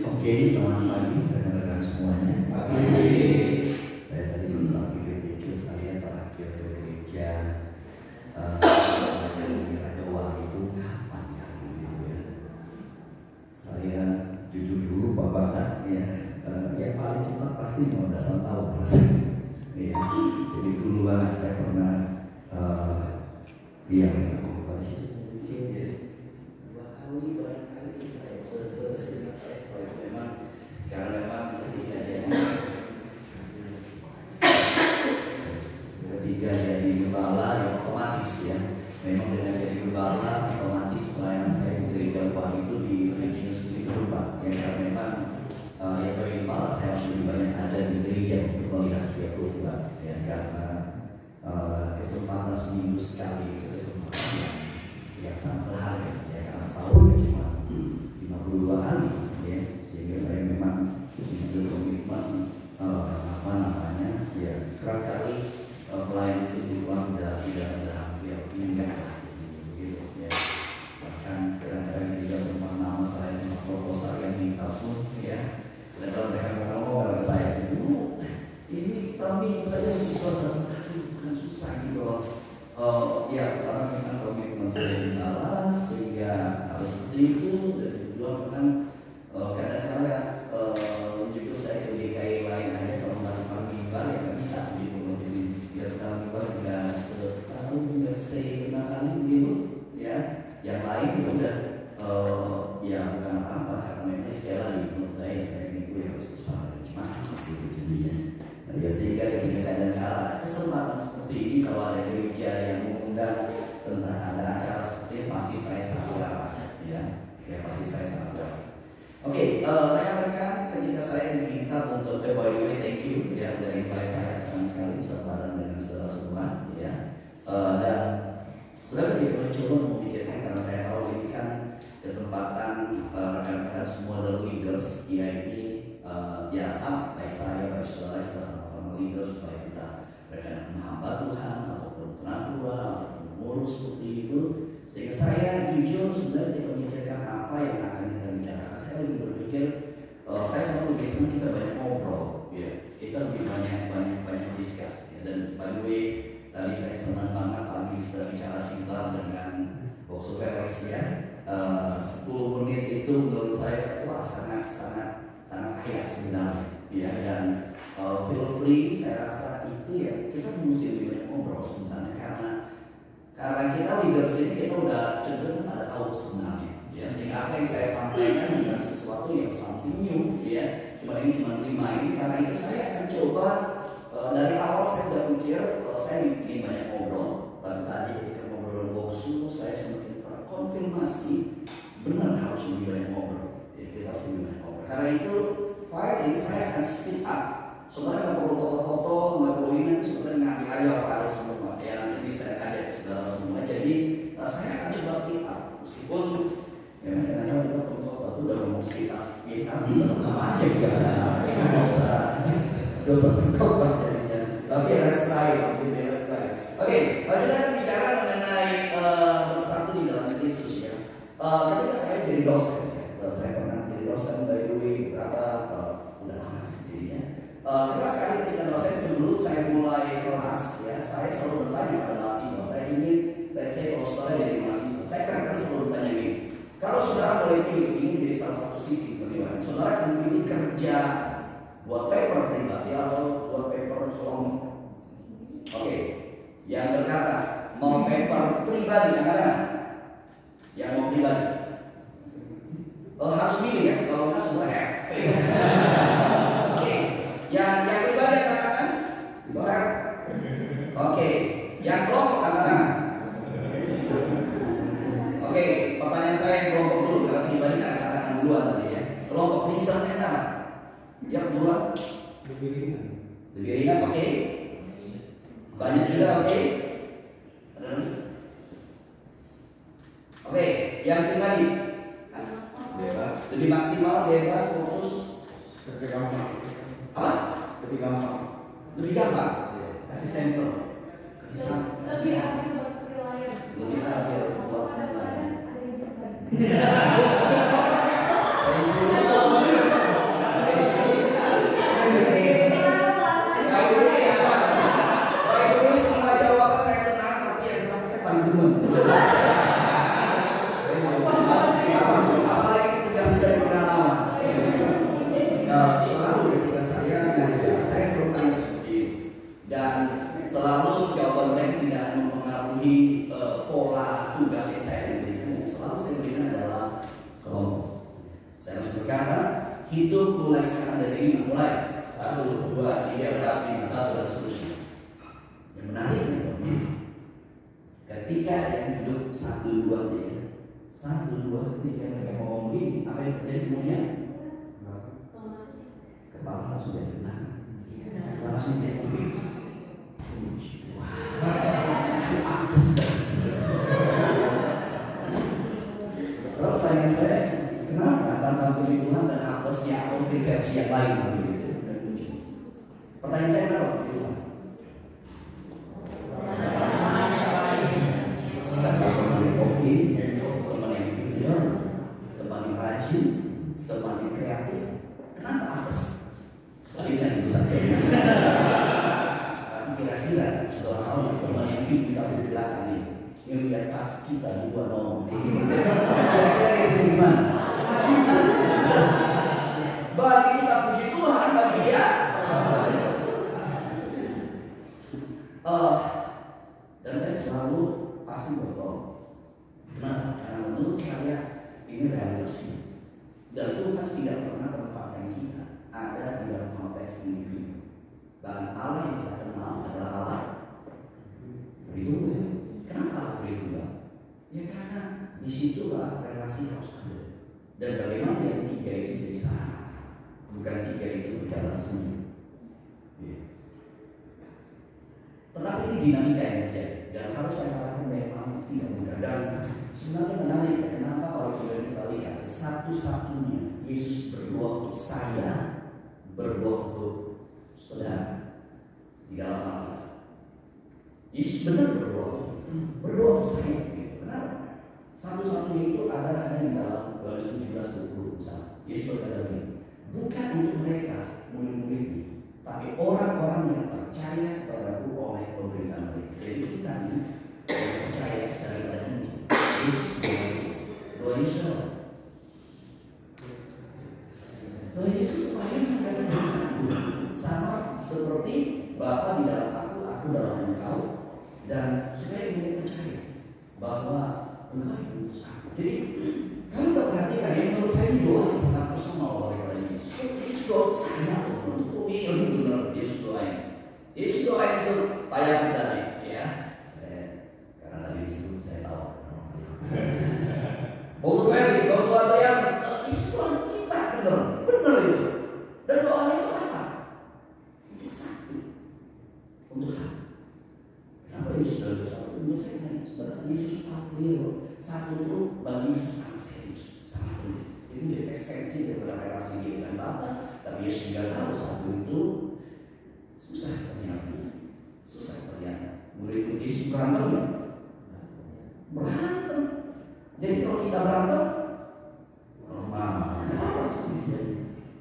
Oke, selamat pagi rekan-rekan semuanya. Saya tadi sempat pikir-pikir saya terakhir ke gereja Raja Wali itu kapan ya gitu ya. Saya jujur dulu Pak Bakat ya, yang paling cepat pasti 15 tahun rasanya. Ya, jadi dulu banget saya pernah yang ketika jadi gembala ya otomatis ya, memang dengan jadi gembala otomatis pelayanan saya di gereja Tuhan itu di region sendiri berubah ya, karena memang ya sebagai gembala saya harus lebih banyak ada di gereja untuk melihat setiap Tuhan ya, karena kesempatan seminggu sekali itu kesempatan yang sangat berharga ya, karena setahun ya cuma 52 kali ya, sehingga saya memang mengambil komitmen apa namanya ya, kerap kali pelayan itu di ruang tidak ada hampir meninggal gitu ya, bahkan kadang-kadang juga rumah nama saya sama proposal yang minta pun ya, dan kalau mereka ngomong ke saya dulu ini kami saja susah bukan susah gitu loh. Ya karena memang komitmen saya di dalam sehingga harus seperti itu, dan kedua memang kadang-kadang juga saya ke DKI lain aja kalau melakukan mimbar ya nggak bisa gitu loh, jadi biar kalau mimbar nggak setahun nggak se5 kali gitu ya, yang lain ya udah ya bukan apa-apa, karena memang sekali lagi menurut saya minggu yang harus bersama cuma gitu jadinya. Ya, sehingga ketika kadang-kadang ada kesempatan seperti ini, kalau ada gereja yang mengundang tentang ada acara seperti ini, pasti saya sangat ya pasti saya sangat. Oke, rekan-rekan, ketika saya diminta untuk by the way thank you ya dari saya senang sekali bisa bareng dengan saudara semua ya, dan saudara tidak mencoba memikirkan, karena saya tahu ini kan kesempatan rekan-rekan semua the leaders ya, ini ya sama baik saya baik saudara, kita sama-sama leaders, baik kita rekan menghamba Tuhan ataupun penatua ataupun pengurus seperti itu, sehingga saya jujur sebenarnya tidak memikirkan apa yang akan kita bicarakan. Saya lebih berpikir saya selalu lebih senang kita banyak ngobrol ya, kita lebih banyak discuss ya. Dan by the way tadi saya senang banget pagi bisa bicara singkat dengan Bokso Felix ya, 10 menit itu menurut saya wah sangat kaya sebenarnya ya, dan feel free, saya rasa itu ya kita mesti lebih banyak ngobrol sebenarnya, karena kita leaders ini kita udah cenderung pada tahu sebenarnya ya, sehingga apa yang saya sampaikan bukan sesuatu yang something new ya, ini cuma terima ini, karena itu saya akan coba dari awal saya udah pikir saya ingin banyak ngobrol, tapi tadi ketika ngobrol dengan Boksu saya semakin terkonfirmasi benar harus lebih banyak ngobrol ya, kita harus lebih banyak ngobrol. Karena itu file ini saya akan speed up. Sebenarnya nggak perlu foto-foto, nggak perlu ini, sebenarnya ngambil aja file semua ya, nanti bisa ada saudara semua. Jadi saya akan coba speed up, meskipun memang kadang-kadang kita foto itu udah ngomong speed up nama aja juga dosa berkorban jadinya. Tapi let's try gitu ya, let's try. Oke, kita akan bicara mengenai bersatu di dalam Kristus ya. Ketika saya jadi dosen ya, saya pernah jadi dosen by the way beberapa udah lama sendiri ya. Kerap kali ketika dosen sebelum saya mulai kelas ya, saya selalu bertanya pada mahasiswa, saya ingin let's say kalau saudara jadi mahasiswa, saya kerap kali selalu bertanya ini, kalau saudara boleh pilih, ini menjadi salah satu sisi bagaimana saudara akan pilih kerja buat paper pribadi atau buat paper kelompok. Oke, yang berkata mau paper pribadi angkatan, yang mau pribadi harus pilih ya, kalau nggak semua ya. Oke, yang pribadi angkatan, oke, yang kelompok angkatan. Oke, pertanyaan saya yang kelompok dulu, kalau pribadi kan angkatan duluan tadi ya. Kelompok risetnya apa? Yang duluan? Lebih ringan, oke. Banyak juga, oke. Oke, yang pribadi bebas, lebih maksimal, bebas, fokus, lebih gampang. Apa? Lebih gampang. Kasih sampel. Lebih adil buat penilaian. Itu mulai sekarang dari 5, mulai 1, 2, 3, 4, 5, 1 dan seterusnya. Yang menarik nih, ketika yang hidup 1, 2 dia 1, 2 ketika mereka ngomong gini, apa yang terjadi kemudian? Kepala langsung jadi belakang, langsung jadi kuping. Kalau pertanyaan saya, kenapa tentang kebutuhan dan apesnya atau versi yang lain begitu dan muncul? Pertanyaan saya kenapa kebutuhan? Oke, teman yang pintar, teman yang rajin, teman yang kreatif. Kenapa apes? Sebaliknya itu saja. Tapi kira-kira saudara tahu teman yang pintar di belakang ini yang di atas kita di bawah nomor. Kira-kira itu gimana? Bagi kita puji Tuhan, bagi dia. Dan saya selalu pasti berdoa. Nah, karena menurut saya ini realitas. Dan Tuhan tidak pernah tempatkan kita ada di dalam konteks individu. Bahkan Allah yang kita kenal adalah Allah beritungan. Kenapa Allah beritungan? Ya karena disitulah relasi harus ada. Dan bagaimana yang tiga itu jadi satu, bukan tiga itu berjalan sendiri. Ya. Tetapi ini dinamika yang terjadi dan harus saya katakan memang tidak mudah. Dan sebenarnya menarik, kenapa kalau kita lihat satu-satunya Yesus berdoa untuk saya, berdoa untuk saudara di dalam Alkitab. Yesus benar berdoa untuk saya. Kenapa? Satu-satunya itu ada hanya di dalam Yohanes 17:20. Yesus berkata begini, bukan untuk mereka murid-muridnya, tapi orang-orang yang percaya kepadaku oleh pemberitaan mereka. Jadi kita ini percaya daripada ini. Yesus doa Yesus. Doa Yesus supaya mereka menjadi satu, sama seperti Bapa di dalam aku dalam engkau, dan supaya mereka percaya bahwa engkau itu utus aku. Jadi kalau kita perhatikan, yang menurut saya ini doa yang sangat personal daripada Yesus. Yesus doa untuk saya, untuk ini benar Yesus doain. Yesus doain itu payah kita nih, ya. Saya karena tadi disebut saya tahu. Maksud saya di sebuah doa yang Yesus doa kita benar itu. Dan doanya itu apa? Untuk satu. Kenapa Yesus doa satu? Menurut saya sebenarnya Yesus tahu clear. Satu itu bagi Yesus sangat serius, sangat penting. Itu menjadi esensi daripada relasi dia dengan Bapa. Tapi Yesus juga tahu satu itu susah ternyata. Murid Yesus berantem. Jadi kalau kita berantem, normal. Apa sih?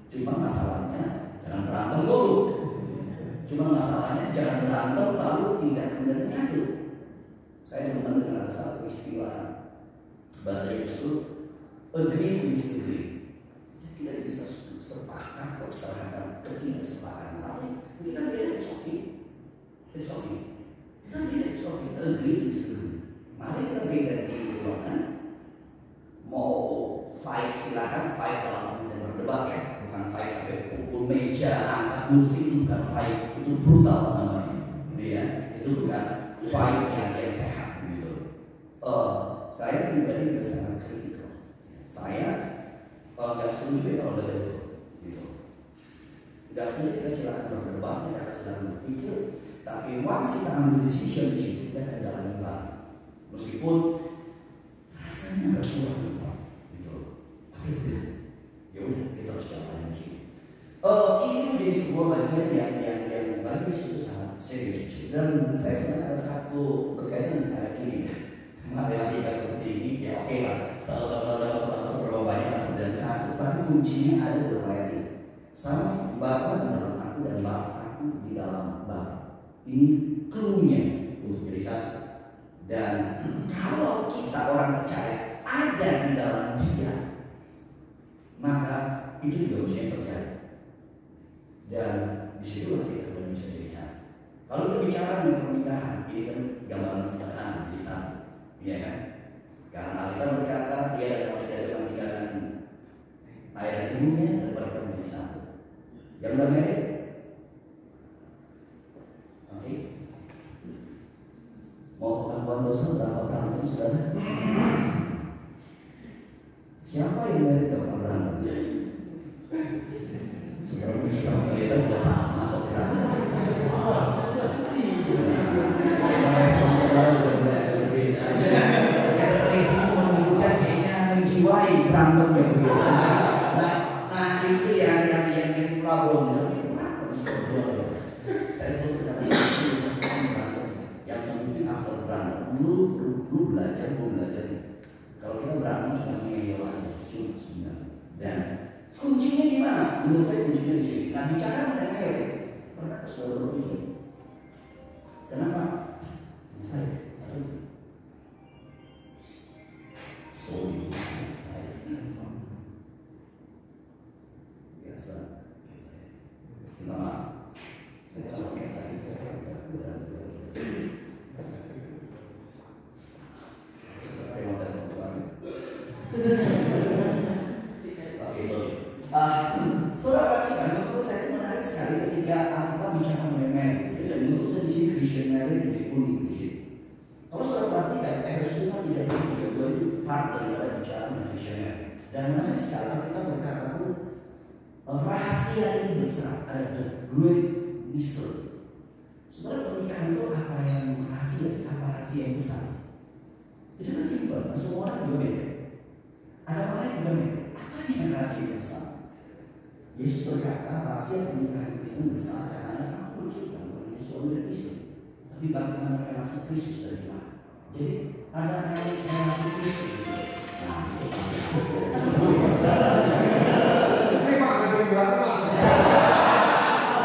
Cuma masalahnya jangan berantem dulu. Jangan berantem lalu tidak kemudian nyatu. Saya teman dengan ada satu istilah bahasa Inggris itu agree to disagree. Kita bisa sepakat terhadap ketidaksepakatan, tapi kita beda, it's okay. Kita beda, it's okay. Kita agree to disagree. Mari kita beda di ruangan. Mau fight silakan, fight dalam dan berdebat ya, bukan fight sampai pukul meja, angkat kursi, itu bukan fight, itu brutal namanya, ya. Itu bukan fight yang sehat gitu. Saya pribadi juga sangat kritikal. Saya nggak setuju kalau ada itu, gitu. Nggak setuju kita silakan berdebat, kita silakan berpikir, tapi once kita ambil decision kita akan jalan bareng. Meskipun rasanya nggak kurang gitu, tapi ya udah kita harus jalan aja. Ini menjadi sebuah bagian yang bagi itu sangat serius. Dan saya sebenarnya ada satu berkaitan dengan ini. Matematika seperti ini, ya oke lah. Kalau seberapa banyak asal dan satu, tapi kuncinya ada dalam ayat ini. Sama Bapa di dalam aku dan Bapa di dalam Bapa. Ini clue-nya untuk jadi satu. Dan kalau kita orang percaya ada di dalam Dia, maka itu juga mesti terjadi. Dan disitulah kita bisa jadi satu. Kalau kita bicara tentang pernikahan, ini kan gambaran sederhana di sana. Iya kan? Karena kita berkata dia adalah wanita yang tinggalkan ayah dan ibunya dan berkata jadi satu. Yang udah married? Oke. Mau pengakuan dosa berapa berantem saudara? Siapa yang married gak pernah berantem? Saudara punya sama kita juga sama kok berantem. Respon saudara udah agak berbeda. Ekspresi menunjukkan kayaknya menjiwai berantem ya begitu. Nah itu yang problem. Saya sebut kata yang mungkin after berantem lu belajar. Kalau kita berantem cuma ngeyel aja, cuma sebenarnya. Dan kuncinya di mana? Menurut saya kuncinya di sini. Nah bicara mengenai ngeyel, pernah saudara begini. Kenapa? Saya biasa. Minta maaf. Saudara perhatikan, menurut saya menarik sekali ketika kita bicara mengenai marriage. Dan menurut saya di sini Christian marriage lebih unik di sini. Kalau saudara perhatikan, Efesus 5 tidak sampai 32 itu part daripada bicara mengenai Christian marriage. Dan menarik sekali kita berkata rahasia ini besar, ada the great mystery. Saudara pernikahan itu apa yang rahasia? Apa rahasia yang besar? Itu kan simpel, semua orang juga beda. Ada orang lain juga beda. Apa yang rahasia yang besar? Yesus berkata rahasia pernikahan Kristen besar karena aku suka bukan suami dan istri, tapi bagaimana relasi Kristus dari mana? Jadi ada relasi Kristus. Nah, itu pasti.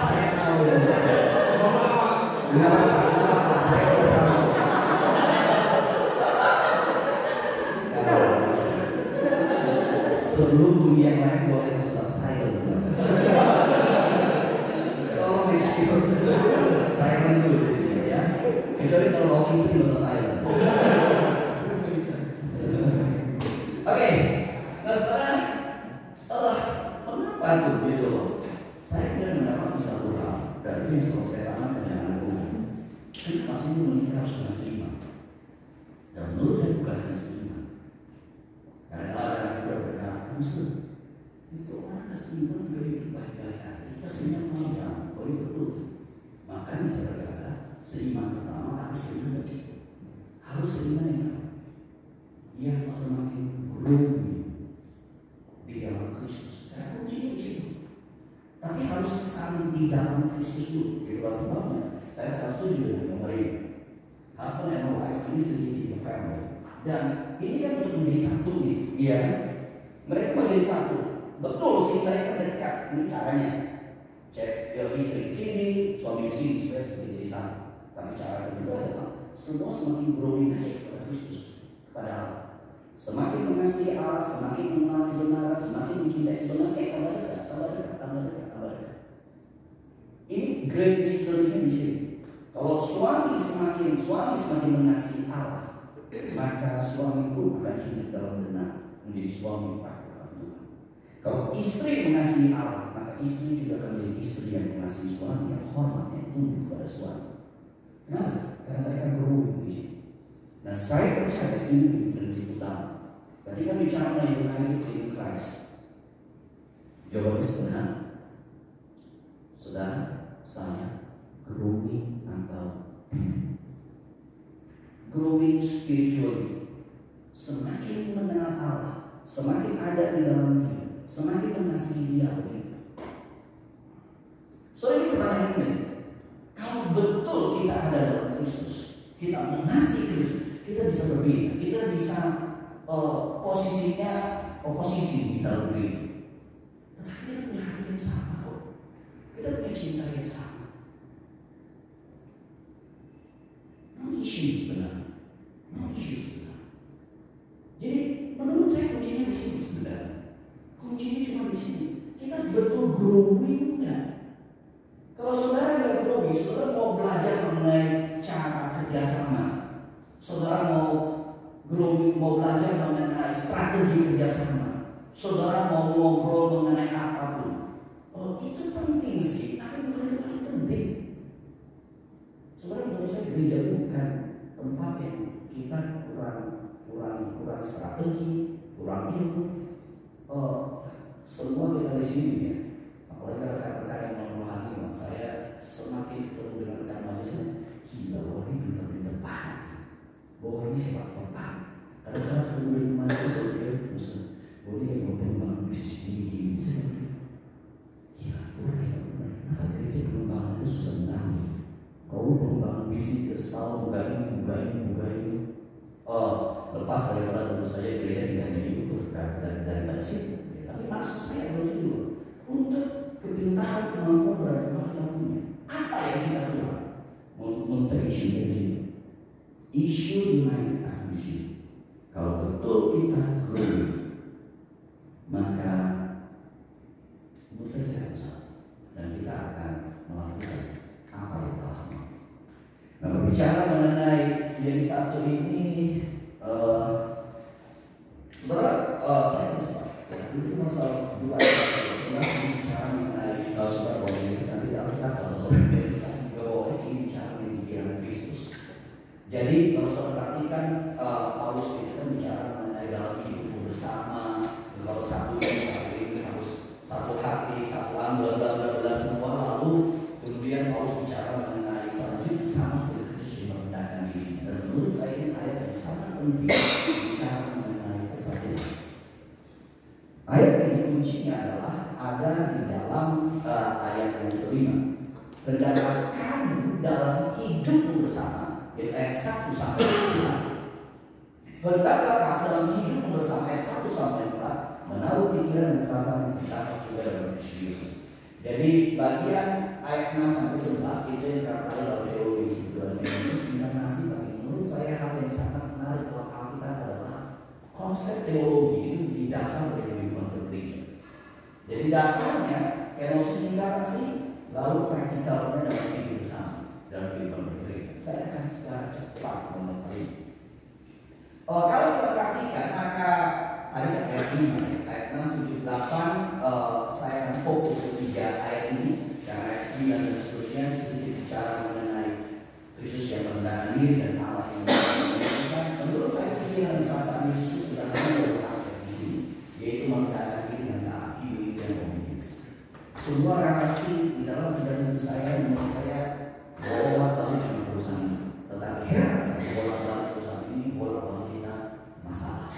Saya tahu ya. Saya udah tahu. Sebelum bunyi yang lain boleh kasih saya dulu. Tolong make sure silent dulu ya. Kecuali kalau istri nggak usah silent. Oke, nah sekarang kenapa tuh gitu loh? Saya kemudian mendapat satu hal dari yang selalu saya tanamkan dengan anakku. Kenapa sih menikah harus dengan seimbang? Dan menurut saya bukan hanya seimbang. Karena anak juga berkata, Muslim itu orang seimbang juga hidup baik-baik. Kita seimbang sama-sama, kalau itu betul. Makanya saya berkata, seimbang pertama tapi seimbang tidak cukup. Harus seimbang yang semakin growing di dalam Kristus. Karena kuncinya di situ. Tapi harus saling di dalam Kristus dulu. Itulah sebabnya saya sangat setuju dengan nomor ini. Husband and wife ini segitiga family. Dan ini kan untuk menjadi satu nih, iya. Mereka menjadi satu. Betul sih mereka dekat. Ini caranya. Cek istri di sini, suami di sini supaya menjadi satu. Tapi cara kedua adalah semua semakin growing kepada Kristus, kepada Allah. Semakin mengasihi Allah, semakin mengenal kebenaran, semakin mencintai kebenaran, tambah dekat. Ini great mystery-nya di sini. Kalau suami semakin mengasihi Allah, maka suami pun akan hidup dalam benar, menjadi suami takut Tuhan. Kalau istri mengasihi Allah, maka istri juga akan menjadi istri yang mengasihi suami, yang hormat, yang tunduk kepada suami. Kenapa? Karena mereka growing di sini. Nah, saya percaya ini prinsip utama. Ketika bicara mengenai united in Christ, jawabannya sederhana. Saudara, saya growing atau growing spiritually. Semakin mengenal Allah, semakin ada di dalam dia, semakin mengasihi dia begitu. So ini pertanyaan ini. Kalau betul kita ada dalam Kristus, kita mengasihi Kristus, kita bisa berbeda, kita bisa posisinya oposisi di dalam diri. Tetapi kita punya hati yang sama kok. Kita punya cinta yang sama. No issue sebenarnya. Jadi menurut saya kuncinya di sini sebenarnya. Kuncinya cuma di sini. Kita betul growing-nya. Kalau saudara nggak growing, saudara mau belajar mengenai cara kerjasama, saudara mau growing, mau belajar mengenai strategi kerjasama, saudara mau ngobrol mengenai apapun, semua kita di sini ya, apalagi rekan-rekan yang merohani, saya semakin ketemu dengan rekan manusia, gila bahwa ini pintar-pintar banget, bahwa ini hebat-hebat. Kadang-kadang ketemu dengan manusia, saya pikir, bahwa ini yang pengembangan bisnis gini-gini, saya pikir, gila, bahwa ini hebat-hebat. Nah, kira-kira pengembangan itu susah banget. Kalau pengembangan bisnis setahun buka ini, lepas daripada tentu saja gereja tidak hanya itu daripada situ. Tapi maksud saya dulu untuk kepintaran kemampuan bagaimana kita punya. Apa yang kita buat? Menteri isu United Acquisition. Kalau betul kita grow, maka menurut kita bisa dan kita akan melakukan apa yang telah mau. Nah, berbicara mengenai jadi satu ini, saudara, saya mencoba. Ini masalah dua. Saudara bicara mengenai saudara bahwa ini nanti kita kalau saudara sekarang juga boleh ini bicara mengenai pikiran Kristus. Jadi kalau saudara perhatikan, Paulus itu kan bicara mengenai dalam hidup bersama. Kalau satu ini harus satu hati, satu ambil bla semua. Lalu kemudian Paulus bicara mengenai selanjutnya sama seperti Kristus yang merendahkan diri. Dan menurut saya ini ayat yang sangat penting bicara mengenai kesatuan. Ayat ini kuncinya adalah ada di dalam ayat yang kelima. Hendaklah kamu dalam hidup bersama, ayat 1 sampai 4. Hendaklah kamu dalam hidup bersama, ayat 1 sampai 4, menaruh pikiran dan perasaan kita juga dalam Kristus. Jadi bagian ayat 6 sampai 11 itu yang terkait dalam teologi sebuah Yesus inkarnasi. Tapi menurut saya hal yang sangat menarik dalam Alkitab adalah konsep teologi itu di dasar dari kehidupan bergereja. Jadi dasarnya kenosis inkarnasi, lalu praktikalnya dalam hidup bersama dalam kehidupan bergereja. Saya akan secara cepat memotret. Kalau kita perhatikan, maka tadi ayat 5, ayat 6, 7, 8, saya akan fokus ke 3 ayat ini. Dan ayat 9 dan seterusnya sedikit bicara mengenai Kristus yang merendahkan diri dan Allah yang merendahkan. Menurut saya pikiran dan perasaan Yesus sudah ada dalam aspek ini, yaitu merendahkan diri dan taat hidup dan obedience. Semua orang pasti di dalam perjalanan saya menurut saya bolak-balik cuma perusahaan ini. Tetapi heran saya bolak-balik perusahaan ini, bolak-balik kita masalah.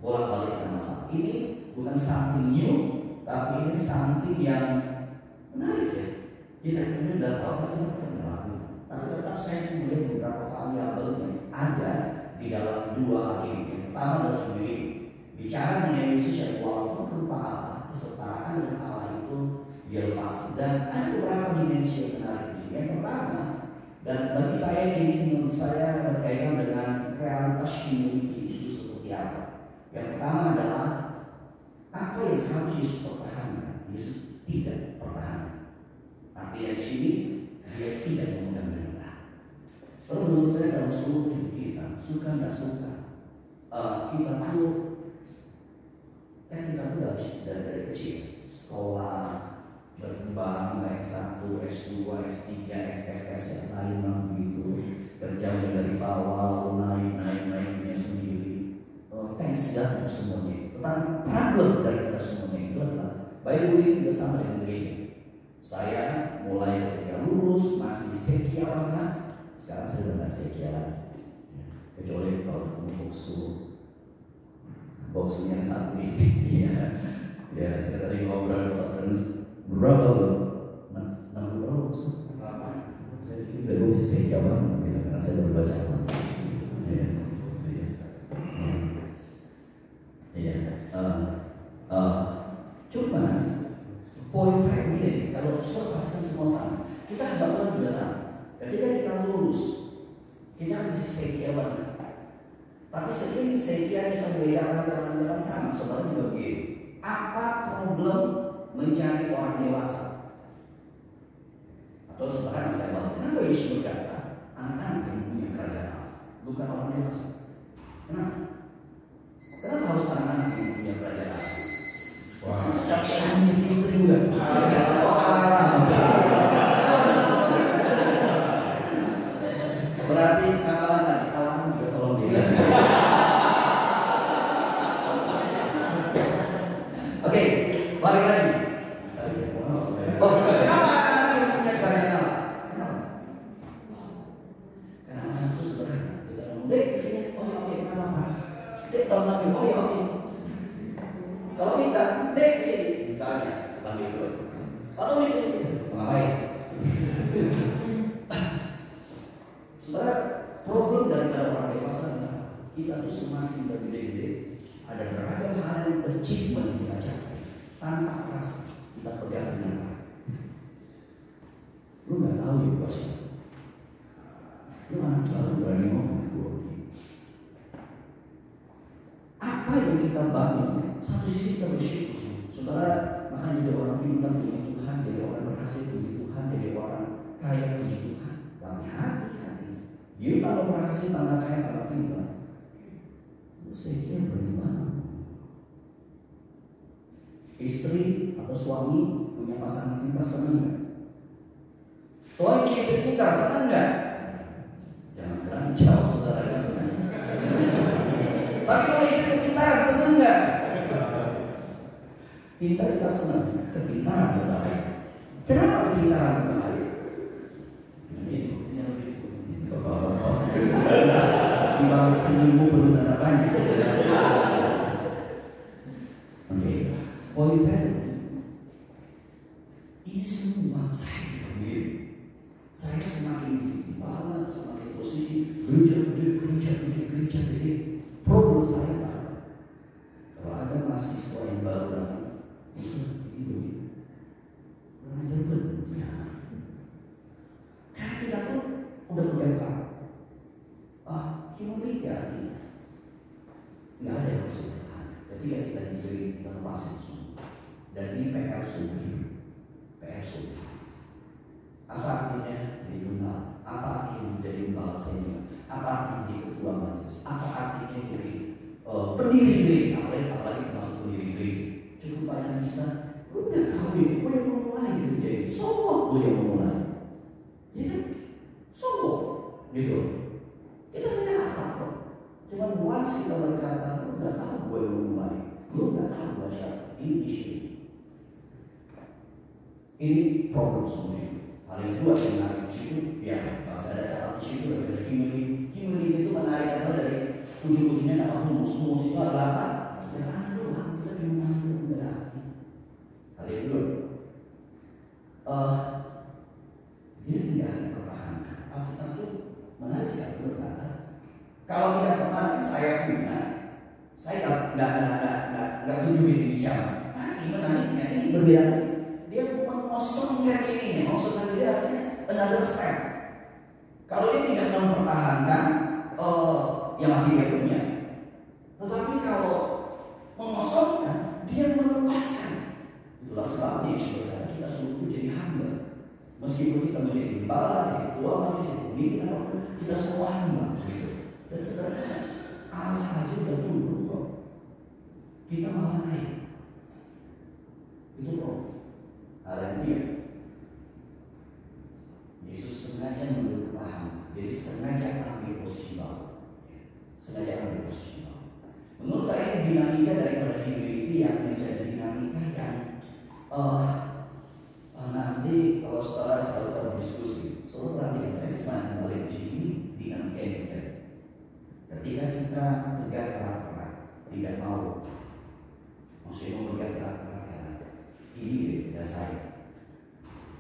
Bolak-balik kita masalah. Ini bukan something new, tapi ini something yang menarik ya. Kita kemudian sudah tahu kan kita akan melakukan. Tapi tetap saya melihat beberapa variabel yang ada di dalam dua hal ini. Yang pertama adalah sendiri bicara mengenai Yesus yang walaupun berupa Allah, kesetaraan dengan Allah itu dia lepas. Dan ada beberapa dimensi yang menarik di sini. Yang pertama, dan bagi saya ini menurut saya berkaitan dengan realitas humility itu seperti apa. Yang pertama adalah apa yang harus Yesus pertahankan, Yesus tidak pertahankan. Artinya di sini dia tidak mengundang benar. Lalu menurut saya dalam seluruh hidup kita, suka nggak suka, kita tuh kan kita tuh dari kecil sekolah berkembang S1, S2, S3, SSS yang lain begitu, kerja dari bawah lalu naik sendiri. Thanks God untuk semuanya. Tetapi problem dari semuanya itu adalah by the way juga sama dengan gereja. Saya mulai ketika lulus masih sekia banget. Sekarang saya udah nggak sekia lagi. Kecuali kalau ketemu boksu yang satu ini. Ya, saya tadi ngobrol sama berapa loh? 60 berapa boksu? Saya pikir udah bisa sekia banget karena saya baru baca langsung. Cuma poin saya ini, kalau saudara perhatikan semua sama, kita bangun juga sama. Ketika kita lulus, kita bisa sekia banget. Tapi sering sekia kita membedakan jalan-jalan sama. Saudara juga begini. Apa problem mencari orang dewasa? Atau sebenarnya saya bangun, kenapa Yesus berkata anak-anak yang punya kerajaan Allah, bukan orang dewasa? Kenapa? Kenapa harus anak-anak yang punya kerajaan Allah? Wah, tapi ini istri juga. Berarti kapalan lagi, kapalan juga tolong dia. Oke, balik lagi. Tadi saya ngomong oh, kenapa anak-anak yang punya banyak nama? Kenapa? Karena anak itu sederhana. Kita ngomong, dek kesini, oh ya oke, kenapa? Dek tahu nabi, oh ya oke. Kalau kita, dek kesini, misalnya, panggil dulu. Atau nih kesini, ngapain? Saudara, problem daripada orang dewasa adalah kita tuh semakin bergede-gede, ada beragam hal yang achievement yang kita capai tanpa terasa kita pegang dengan erat. Lu nggak tahu ya bos, lu anak baru berani ngomong gua begini. Apa yang kita bangun, satu sisi kita bersyukur, saudara. Makanya jadi orang pintar puji Tuhan, jadi orang berhasil puji Tuhan, jadi orang kaya puji Tuhan. Tapi hati-hati, you kalau berhasil tambah kaya tambah pintar, lu saya kira bagaimana? Istri atau suami punya pasangan pintar senang nggak? Suami punya istri pintar senang nggak? Jangan berani jawab, saudara nggak senang. Tapi kalau istri pintar senang nggak? Pintar kita senang, kepintaran berbahaya. Kenapa kepintaran berbahaya? Ini bapak-bapak di bawah senyummu perlu tanda tanya. Oke, poin saya ini semua saya juga mirip. Saya semakin dibalas, semakin posisi gereja. Problem saya apa? Kalau ada mahasiswa yang baru datang, ini orang ajar benar. Karena kita tuh udah punya humility artinya nggak ada yang harus bertahan. Ketika kita diberi, kita lepasin semua. Dan ini PR sungguh. Apa artinya jadi benar? Apa artinya jadi kepala senior? Apa artinya jadi ketua majelis? Apa artinya jadi pendiri gereja? Apalagi termasuk pendiri gereja. Cukup banyak bisa. Lu nggak tahu ya, gue yang memulai gereja ini. Sombong gue yang memulai. Ya kan? Sombong. Gitu. Kita punya akal kok. Cuma once kita berkata, lu nggak tahu gue yang memulai. Lu nggak tahu gue siapa. Ini isu. Ini problem semua. Hal yang kedua yang menarik di situ, ya, saya ada catat di situ dari humility. Humility itu menarik adalah dari ujung-ujungnya kata humus itu adalah apa? Bertahan doang, kita cuma berarti. Hal yang kedua, dia tidak hanya pertahankan. Alkitab itu menarik sekali berkata, kalau tidak pertahankan saya punya, saya nggak tunjukin ini siapa. Tapi menariknya ini berbeda lagi. Dia mengosongkan dirinya, mengosongkan diri artinya another step. Kalau dia tidak mempertahankan, ya masih dia punya. Tetapi kalau mengosongkan, dia melepaskan. Itulah sebabnya saudara kita selalu jadi hamba. Meskipun kita menjadi gembala, jadi ketua majelis, jadi pemimpin apapun, kita semua hamba. Gitu. Dan sebenarnya Allah aja udah turun kok. Kita malah naik. Itu kok. Hal yang dia Yesus sengaja menurut paham. Jadi sengaja ambil posisi bawah. Menurut saya ini dinamika daripada humility yang menjadi dinamika yang nanti kalau saudara berdiskusi, saudara perhatikan saya cuma kembali di sini dinamika yang terjadi. Ketika kita tegak erat-erat, tidak mau, maksudnya tegak erat-erat karena ini tidak saya.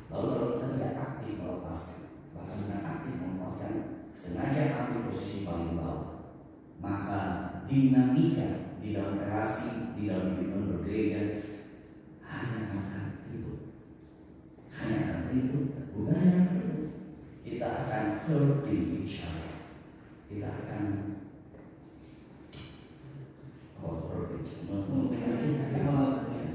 Lalu kalau kita tidak aktif melepaskan, bahkan tidak aktif melepaskan, sengaja ambil posisi paling bawah, maka dinamika di dalam relasi, di dalam kehidupan bergereja hanya akan ribut, bukan hanya ribut. Kita akan hurting each other. Kita akan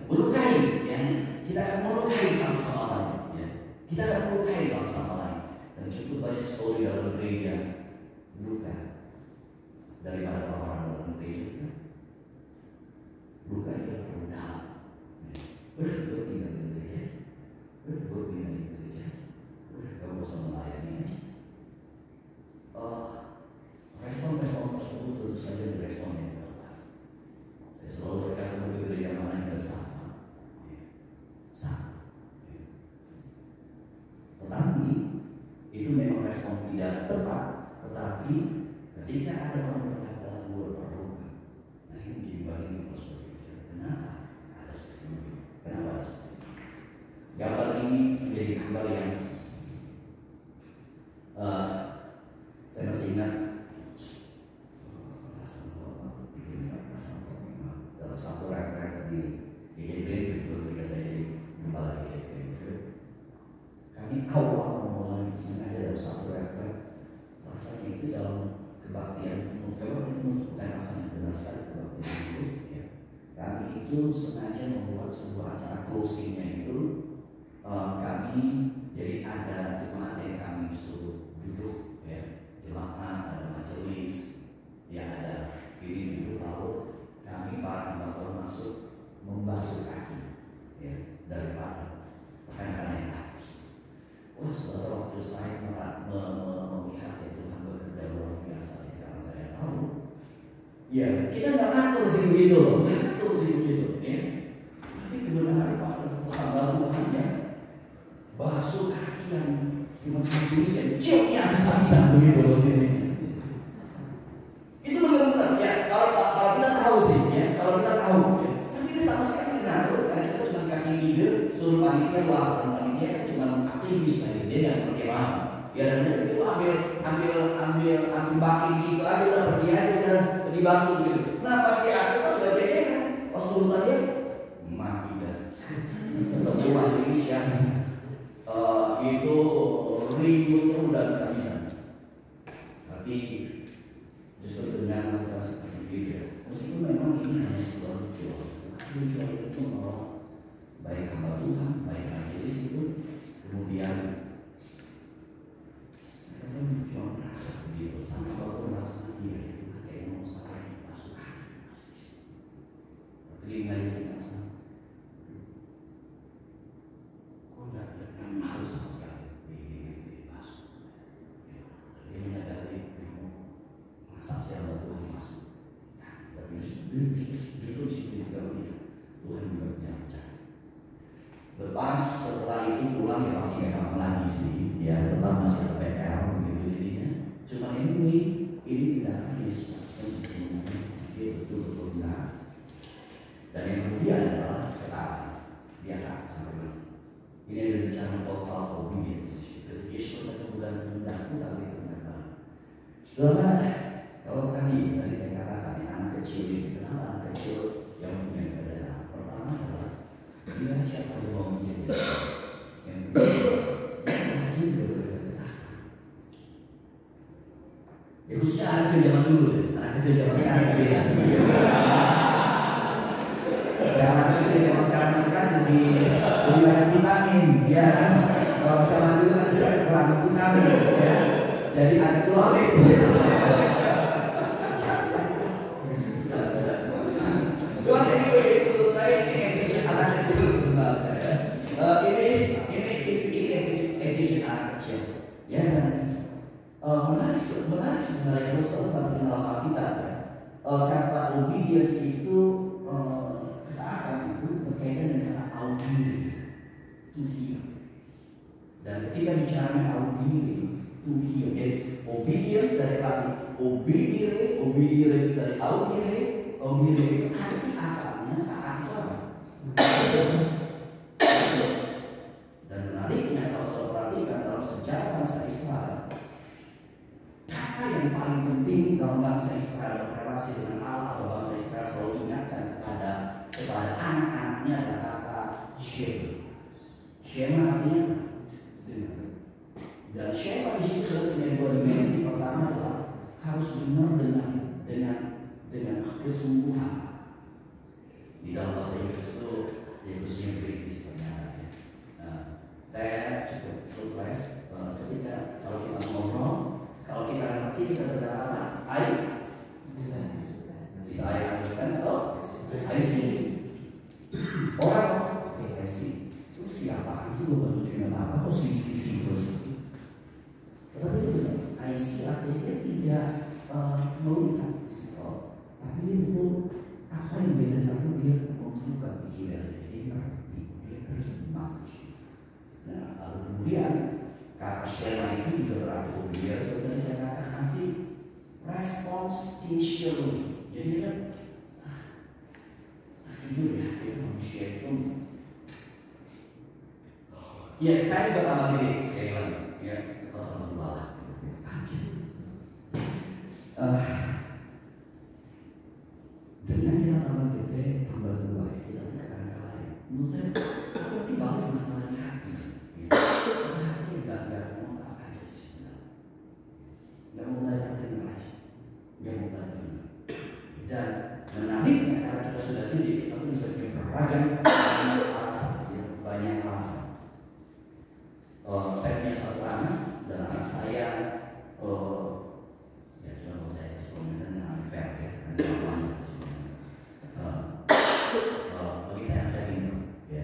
melukai, ya. Kita akan melukai sama-sama lain, ya. Kita akan melukai sama-sama lain. Dan cukup banyak story dalam gereja luka daripada orang dalam gereja. Luka itu terlalu dalam. Berbuat tinggal di gereja, berbuat pindah di gereja, kamu bisa melayani. Respon-respon tersebut tentu saja direspon yang tepat. Saya selalu berkata bahwa gereja mana yang sama. merespon tidak tepat, tetapi ketika ada orang berkata gue perlu, nah ini menjadi bagian yang harus berpikir. Kenapa ada seperti ini? Kenapa ada seperti ini? Gambar ini menjadi gambar yang saya masih ingat dalam satu retret di GKI Greenfield ketika saya jadi kepala GKI Greenfield. Kami awal memulai sengaja dalam satu retret, rasanya itu dalam kebaktian untuk rasanya benar sekali kebaktian itu. Ya. Kami itu sengaja membuat sebuah acara closingnya itu, kami jadi ada jemaat yang kami suruh duduk, ya, jemaat ada majelis, ya ada ini duduk, lalu kami para hamba masuk membasuh kaki, ya, daripada rekan-rekan yang harus. Wah, saudara, waktu saya melihat ya, Tuhan bekerja luar biasa, ya, karena saya tahu, ya kita nggak ngatur sih begitu, nggak ngatur sih begitu, ya. Tapi kebenaran pas hamba Tuhan ya, basuh kaki yang cuma tulis ya, ciumnya habis-habisan begitu loh, itu benar-benar ya. Kalau kita tahu sih, ya, kalau kita tahu, ya. Tapi ini sama sekali ngatur, karena kita cuma kasih ide, suruh panitia, wah, dan panitia kan cuma aktivis aja, dia nggak ngerti apa. Ya, dan itu ambil baki di situ aja, udah pergi aja, udah dibasuh gitu. Nah, pasti ada pas udah jadi kan, pas urutan dia mati dah. Ketemu lagi siapa? Itu ributnya udah bisa-bisa. Tapi justru dengan kita seperti itu, meskipun memang ini hanya sebuah ritual itu menolong baik hamba Tuhan, baik majelis itu, kemudian mereka cuma merasa begitu, sama waktu merasa diri kayak mau saya masuk majelis. Tapi nggak bisa merasa, kok nggak harus sama sekali masuk. Dia menyadari masa saya Tuhan masuk. Tapi justru di situ juga Tuhan juga punya rencana. Lepas setelah itu pulang ya pasti nggak gampang lagi sih. Ya tetap masih ada PR gitu jadinya. Cuma ini tidak akan disuapkan dia betul-betul benar. Dan yang kemudian adalah ketaatan. Dia taat sampai mati. Ini ada rencana total obedience. Yesus bukan kehendakku tapi kehendakmu. Saudara, kalau tadi saya katakan anak kecil ini, kenapa anak kecil yang punya keadaan? Pertama adalah dia siapa yang mau menjadi yang kedua, anak kecil juga berbeda. Ya khususnya anak kecil zaman dulu deh, anak kecil zaman sekarang beda sebenarnya. Anak kecil zaman sekarang kan lebih banyak vitamin, ya kan? Kalau zaman dulu kan kita kurang vitamin, ya. Jadi agak telolet. Cuman anyway, menurut saya ini attitude anak kecil sebenarnya. Ini attitude anak kecil. Ya, menarik sebenarnya kalau soal dalam Alkitab ya. Kata obedience itu ketaatan itu berkaitan dengan kata audire, to hear. Dan ketika bicara audire, to hear, jadi obedience dari kata obedire dari audire itu arti asalnya taat itu apa? Dan menariknya kalau saya perhatikan dalam sejarah bangsa Israel, kata yang paling penting dalam bangsa Israel dalam relasi dengan Allah atau bangsa Israel selalu ingatkan kepada anak-anaknya adalah kata Shema. Shema artinya apa? Dan Shema di situ sudah punya dua dimensi. Pertama adalah harus benar dengan kesungguhan. Di dalam bahasa Inggris itu Yesusnya kritis ternyata. Nah, saya cukup surprise ketika kalau kita ngobrol, kalau kita ngerti kita berkata apa? Bisa I understand atau I see. Orang I see. Itu siapa? Itu bukan tujuan apa? Kok sisi terus? Tetapi itu benar. I see artinya tidak melihat psikolog, tapi dia betul apa yang beda satu dia membuka pikiran dia ngerti, dia terjemah. Nah, lalu kemudian kata Shema itu juga berarti Ya, saya juga tambah gede sekali lagi. Ya, kita tambah bawah. Dengan kita tambah gede, tambah tua, kita tidak akan kalah. Menurut saya, aku timbangnya masalahnya hati sih. Hati nggak mau apa aja sih sebenarnya. Nggak mau belajar dengan aja, nggak mau belajar dengan. Dan menariknya karena kita sudah didik, kita pun bisa beragam banyak rasa. Saya punya satu anak dan anak saya, ya cuma kalau saya komentarnya unfair ya, ada namanya. Bagi saya pintar, ya.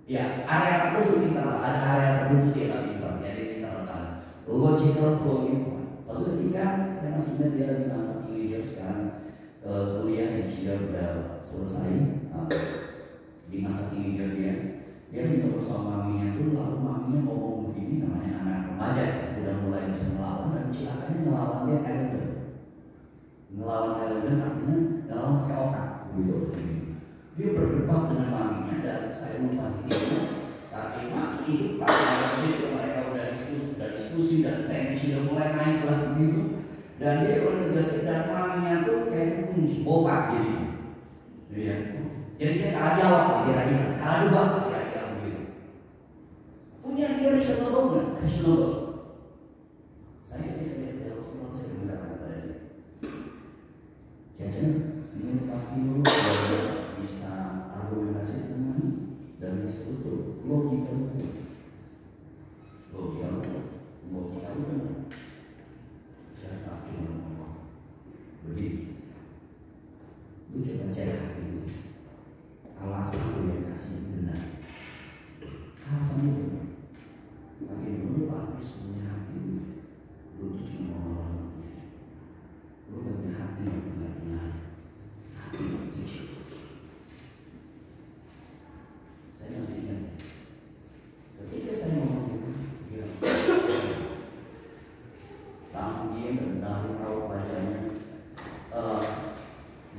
Ya, area tertentu pintar, ada area tertentu dia tak pintar, ya dia pintar tentang logical flowing point. Suatu ketika saya masih ingat dia di masa teenager sekarang kuliah dan dia udah selesai di masa teenager dia juga bersama maminya tuh, lalu maminya ngomong begini, namanya anak remaja udah mulai bisa melawan, dan celakanya ngelawan dia kalender. Ngelawan kalender artinya ngelawan pakai otak gitu. Dia berdebat dengan maminya dan saya membantunya, tapi mami itu pada itu mereka udah diskusi dan tensi udah mulai naik lah begitu. Dan dia udah tegas dan maminya tuh kayak kunci bopak jadi. Ya. Jadi saya kalah dialog lah kira-kira, kalah debat lah kira-kira begitu. Punya dia reasonable nggak? Reasonable. Saya ketika lihat dialog semua saya mengatakan pada dia, jajan ini pasti dulu bisa argumentasi dengan dan disebut logika itu benar. Saya pasti ngomong begitu. Lu coba cari hati lu. Alasan lu yang kasih benar. Alasan lu benar. Lagi dulu pasti punya hati lu. Lu tuh cuma ngomong aja. Lu gak punya hati yang benar-benar. Hati yang kecil. Saya masih ingat. Ketika saya ngomong itu, dia langsung dia dari raut wajahnya.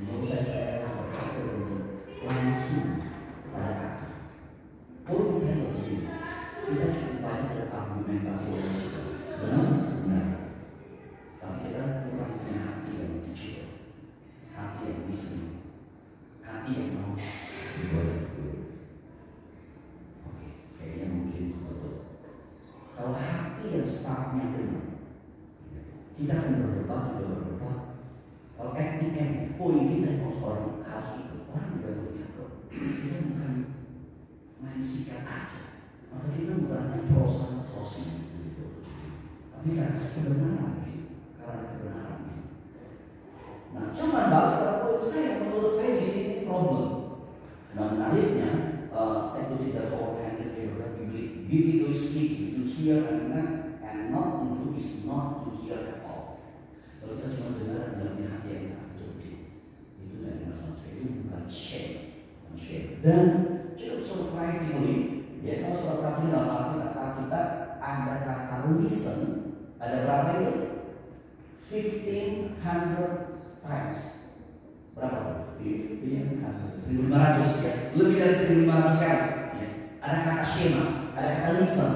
Menurut saya berhasil untuk langsung pada kata. Poin saya begini, kita cukup banyak berargumentasi dengan kita, benar. Tapi kita kurang punya hati yang kecil, hati yang listening, hati yang mau diboleh. Oke, kayaknya mungkin betul. Kalau hati yang startnya benar, kita akan berdebat. Kalau FTM, poin kita harus ikut orang juga ikut. Kita bukan main sikat aja, atau kita bukan hanya prosa gitu. Tapi karena kebenaran. Nah, cuma pada poin saya, menurut saya di sini problem. Nah, menariknya, saya kutip dari Henry Everett, biblically speaking, to hear and not to do is not to hear at all. Kalau kita cuma dengar dan dalamnya hati yang tak betul, itu dari masalah saya itu bukan shame. Dan cukup surprisingly, ya kalau sudah perhatikan dalam Alkitab ada kata listen, ada berapa itu? 1500 times. Berapa? 1500, 1500 ya, lebih dari 1500 kali. Ya. Ada kata shema, ada kata listen.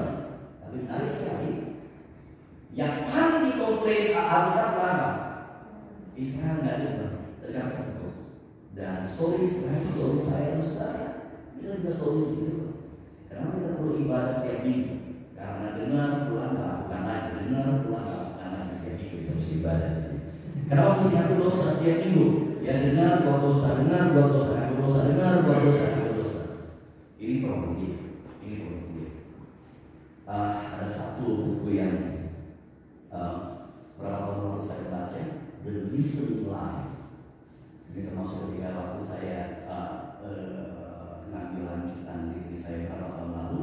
Tapi menarik sekali. Yang paling dikomplain Alkitab apa? Israel nggak dengar, tergantung. Dan story Israel, story saya dan saudara, ini juga story gitu. Kenapa kita perlu ibadah setiap minggu? Karena dengar pulang nggak lakukan lagi, dengar pulang nggak lakukan lagi setiap minggu kita harus ibadah. Kenapa mesti aku dosa setiap minggu? Ya dengar buat dosa, dengar buat dosa, aku dosa, dengar buat dosa, aku dosa. Ini problem kita. Ada satu buku yang berapa tahun lalu saya baca, The Listening Life. Ini termasuk ketika waktu saya mengambil lanjutan diri saya beberapa tahun lalu.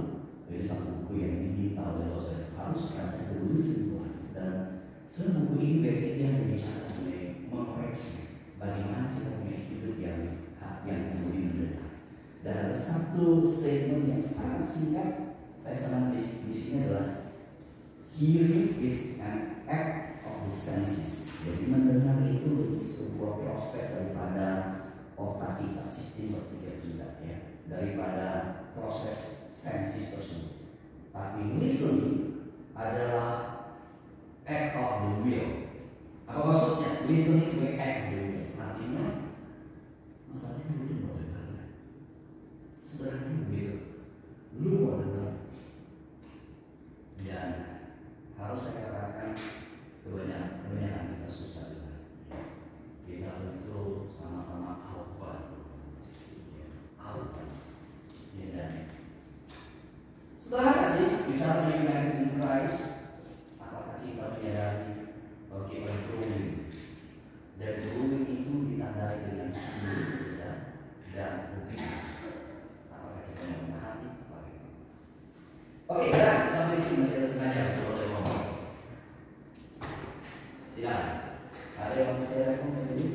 Jadi satu buku yang diminta oleh dosen harus baca The Listening Life. Dan sebenarnya buku ini basicnya berbicara mengenai mengoreksi bagaimana kita punya hidup yang lebih mendengar. Dan ada satu statement yang sangat singkat saya senang di sini adalah hearing is an act of the senses. Jadi mendengar itu sebuah proses daripada otak kita, sistem berpikir kita, ya, daripada proses sensis tersebut. listening adalah act of the will. Apa maksudnya? Listening sebagai act of the will. Artinya masalahnya lu mau dengar. Sederhananya begitu. Lu mau dengar. Dan harus saya katakan kebanyakan kita susah dengar. Kita betul sama-sama alban. Ya, dan setelah sih bicara mengenai in Christ, apakah kita menyadari bahwa kita growing, dan growing itu ditandai dengan sungguh dan obedience. Apakah kita memahami apa itu? Oke, dan sampai di sini masih ada setengah jam kalau saya ngomong. Silakan. Ada yang mau saya respon tadi?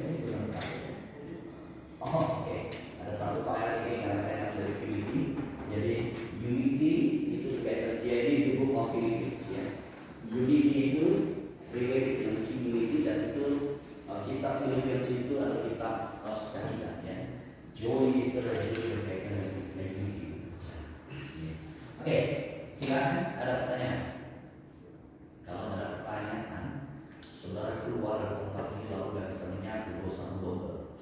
Oh, oke. Ada satu file ini karena saya dari Filipi. Jadi unity itu juga terjadi di book of Philippians ya. Unity itu related dengan humility dan itu kitab Philippians itu adalah kitab sukacita ya. Joy itu adalah berkaitan dengan unity. Oke, silakan ada pertanyaan. Kalau ada pertanyaan, saudara keluar dari tempat ini lalu gak bisa menyapu bosan double.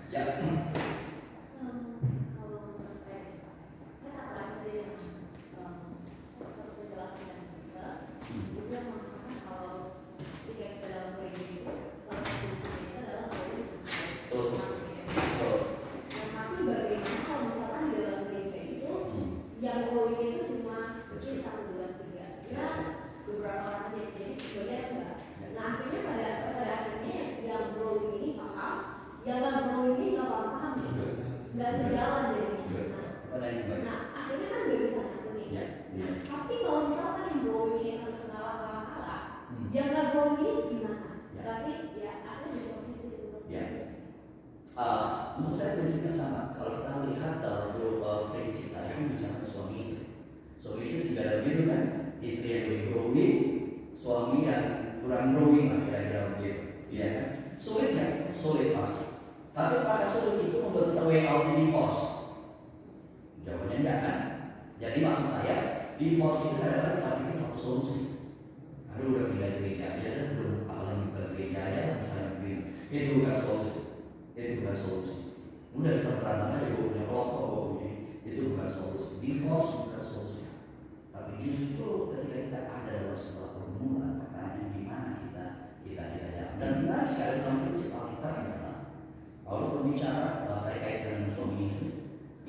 Ya. Menurut saya prinsipnya sama. Kalau kita lihat dalam prinsip tadi kan bicara suami istri. Suami istri juga ada begitu kan. Istri yang lebih growing, suami yang kurang growing lah kira-kira begitu. Iya kan? Sulit kan? Sulit pasti. Tapi pada sulit itu membuat kita way out di divorce. Jawabannya enggak kan? Jadi maksud saya divorce itu kadang-kadang kita pikir satu solusi. Aduh udah pindah gereja aja dan belum apalagi bukan gereja aja misalnya begini. Itu bukan solusi. Itu bukan solusi. Udah kita berantem aja, gue punya kelompok, itu bukan solusi. Divorce bukan solusi. Tapi justru ketika kita ada dalam sebuah pergumulan, pertanyaan di mana kita jalan. Dan menarik sekali dalam prinsip Alkitab adalah Paulus berbicara, saya kaitkan dengan suami istri.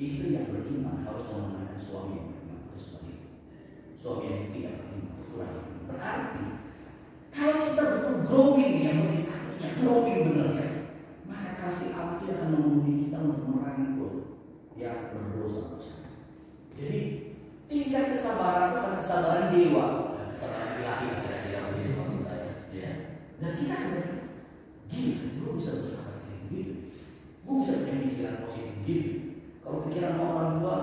Istri yang beriman harus memenangkan suami yang beriman. Itu seperti itu. Suami yang tidak beriman kurang. Berarti kalau kita betul growing, yang penting satunya growing benar ya. Maka kasih Allah akan memenuhi kita untuk merangkul yang berdosa bersama. Jadi tingkat kesabaran bukan kesabaran dewa, kesabaran ilahi kira-kira begitu maksud saya. Ya. Dan kita gini, gue bisa bersabar kayak gitu. Gue bisa punya pikiran positif gitu. Kalau pikiran orang tua,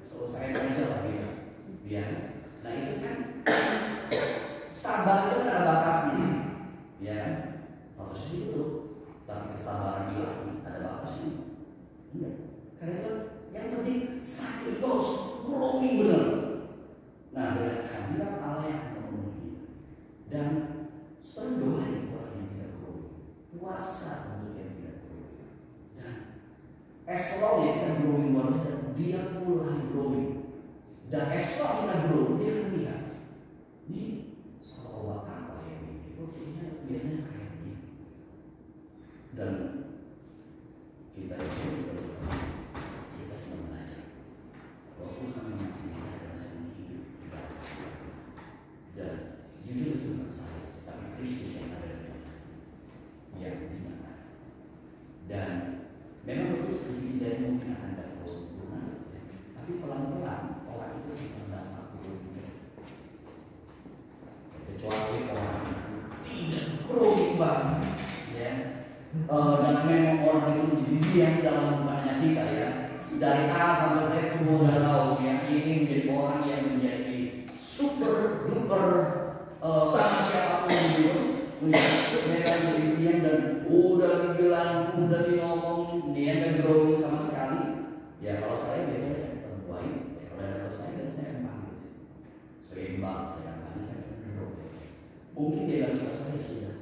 selesai aja lah gitu. Ya. Nah itu kan sabar itu kan ada batasnya. Ya. Satu sisi itu, tapi kesabaran ilahi ada batasnya. Iya. Karena itu yang penting sakit terus growing benar. Nah dengan hadirat Allah yang memenuhi dan setelah doa yang orang yang tidak growing, puasa untuk yang tidak growing. Dan as long yang kita growing banget dan dia mulai growing. Dan as long kita growing dia akan lihat ini sama Allah apa yang ini. Biasanya kayak gini. Dan kita itu bisa cuma belajar bahwa Tuhan masih bisa dan saya hidup dan jujur itu bukan saya tapi Kristus yang ada di dalam yang dimana dan memang betul sedikit dari mungkin akan tidak terus sempurna tapi pelan-pelan orang itu tidak mampu juga kecuali orang tidak growing banget ya. Dan memang orang itu menjadi diam dalam banyak kita ya. Dari A sampai Z semua udah tahu ya. Ini menjadi orang yang menjadi super duper sama siapapun gitu. Mereka menjadi diam dan udah bilang, udah ngomong dia nggak growing sama sekali. Ya kalau saya biasanya saya berbuat baik, ya kalau ada dosa saya akan panggil sebagai gembala, saya akan panggil, saya akan berdoa. Mungkin dia nggak suka saya sudah,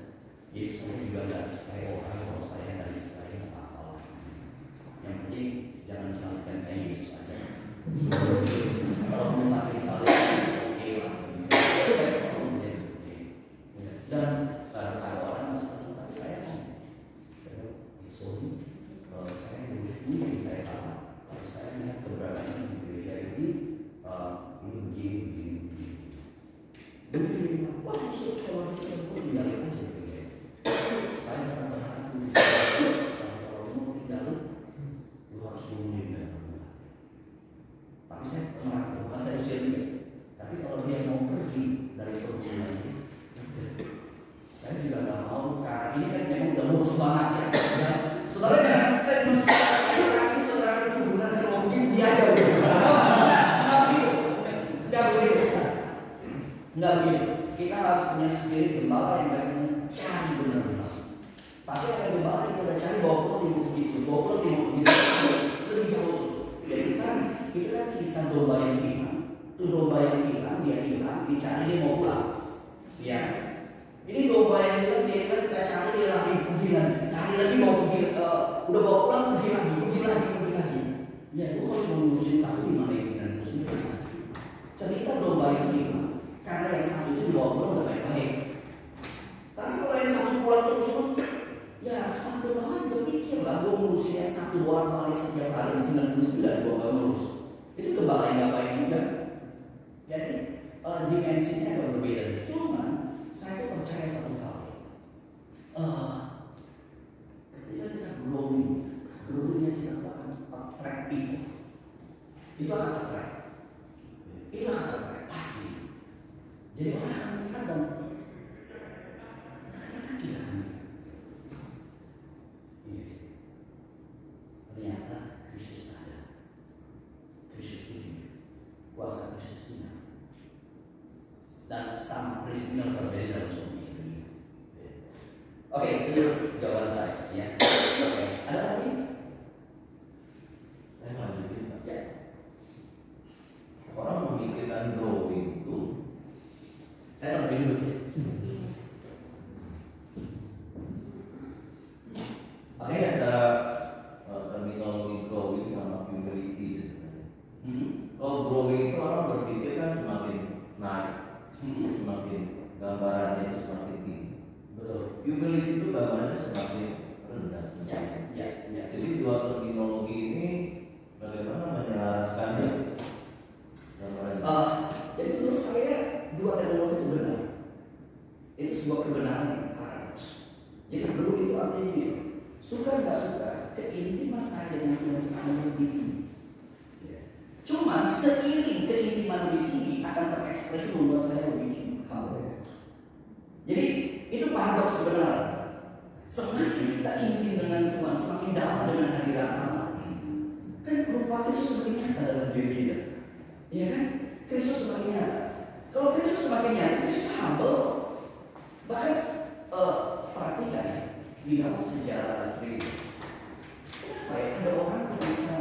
Yesus saya juga nggak suka orang, kalau saya nggak disukai apa-apa. Yang penting jangan disalibkan kayak Yesus aja. Kalau mau sampai salib, oke lah. Saya selalu menjadi oke. Dan ada orang yang suka, tapi saya kan, sorry, kalau saya mungkin saya salah, tapi saya melihat keberadaan di gereja ini begini. Wah, maksud kalau kita biarin aja gereja. Saya akan berhati kalau mau tinggal, lu harus hubungin dia. Tapi saya bukan saya usir dia. Tapi kalau dia mau pergi dari perhubungan ini, saya juga nggak mau, karena ini kan memang udah mulus banget ya. Saudara jangan statement saudara itu hubungan kalau mungkin dia aja begitu. Enggak begitu. Kita harus punya sendiri gembala yang baik mencari benar-benar. Tapi ada gembala yang udah cari bawa pulang begitu, lebih jauh. Jadi kan itu kan kisah domba yang hilang. Itu domba yang hilang, dia hilang, dicari dia mau pulang. Ya. Ini domba yang hilang, dia hilang, kita cari dia lari pergi lagi, cari lagi mau pergi, udah bawa pulang pergi lagi. Ya itu kalau cuma ngurusin satu gimana isinya ngurusin. Cerita domba yang hilang. Karena yang satu itu dibawa pulang udah baik-baik. Tapi kalau yang satu pulang terus, ya satu banget berpikir lah, gue ngurusin yang satu doang paling setiap hari 99 gue gak ngurus. Itu gembala yang gak baik juga. Jadi dimensinya agak berbeda. Cuman saya tuh percaya satu hal. Ketika kita growing-nya kita akan attract people. Itu akan attract. Pasti. Jadi orang akan melihat dan akan tidak ternyata Kristus ada. Kristus itu kuasa Kristus itu. Dan sama prinsipnya harus berbeda dalam suami istri. Oke, itu jawaban saya. Ya. Oke, ada lagi? Saya lanjutin. Ya. Orang memikirkan growing itu. Saya sampai dulu ya. Oke, ada terminologi growing sama humility sebenarnya. Kalau growing itu orang berpikir kan semakin naik, semakin gambarannya itu semakin tinggi. Betul. Humility itu gambarannya semakin rendah. Ya. Jadi dua terminologi ini bagaimana menyelaraskannya? Jadi menurut saya dua teknologi itu benar. Itu sebuah kebenaran yang paradoks. Jadi perlu itu artinya gini, suka nggak suka, keintiman saya dengan Tuhan akan lebih tinggi. Cuma seiring keintiman lebih tinggi akan terekspresi membuat saya lebih humble. Jadi itu paradoks sebenarnya. Semakin kita intim dengan Tuhan, semakin dalam dengan hadirat Allah. Kan rupa Kristus semakin nyata dalam diri kita. Iya kan? Kristus semakin nyata. Kalau Kristus semakin nyata, Kristus humble. Bahkan perhatikan ya, di dalam sejarah gereja. Kenapa ya? Ada orang yang bisa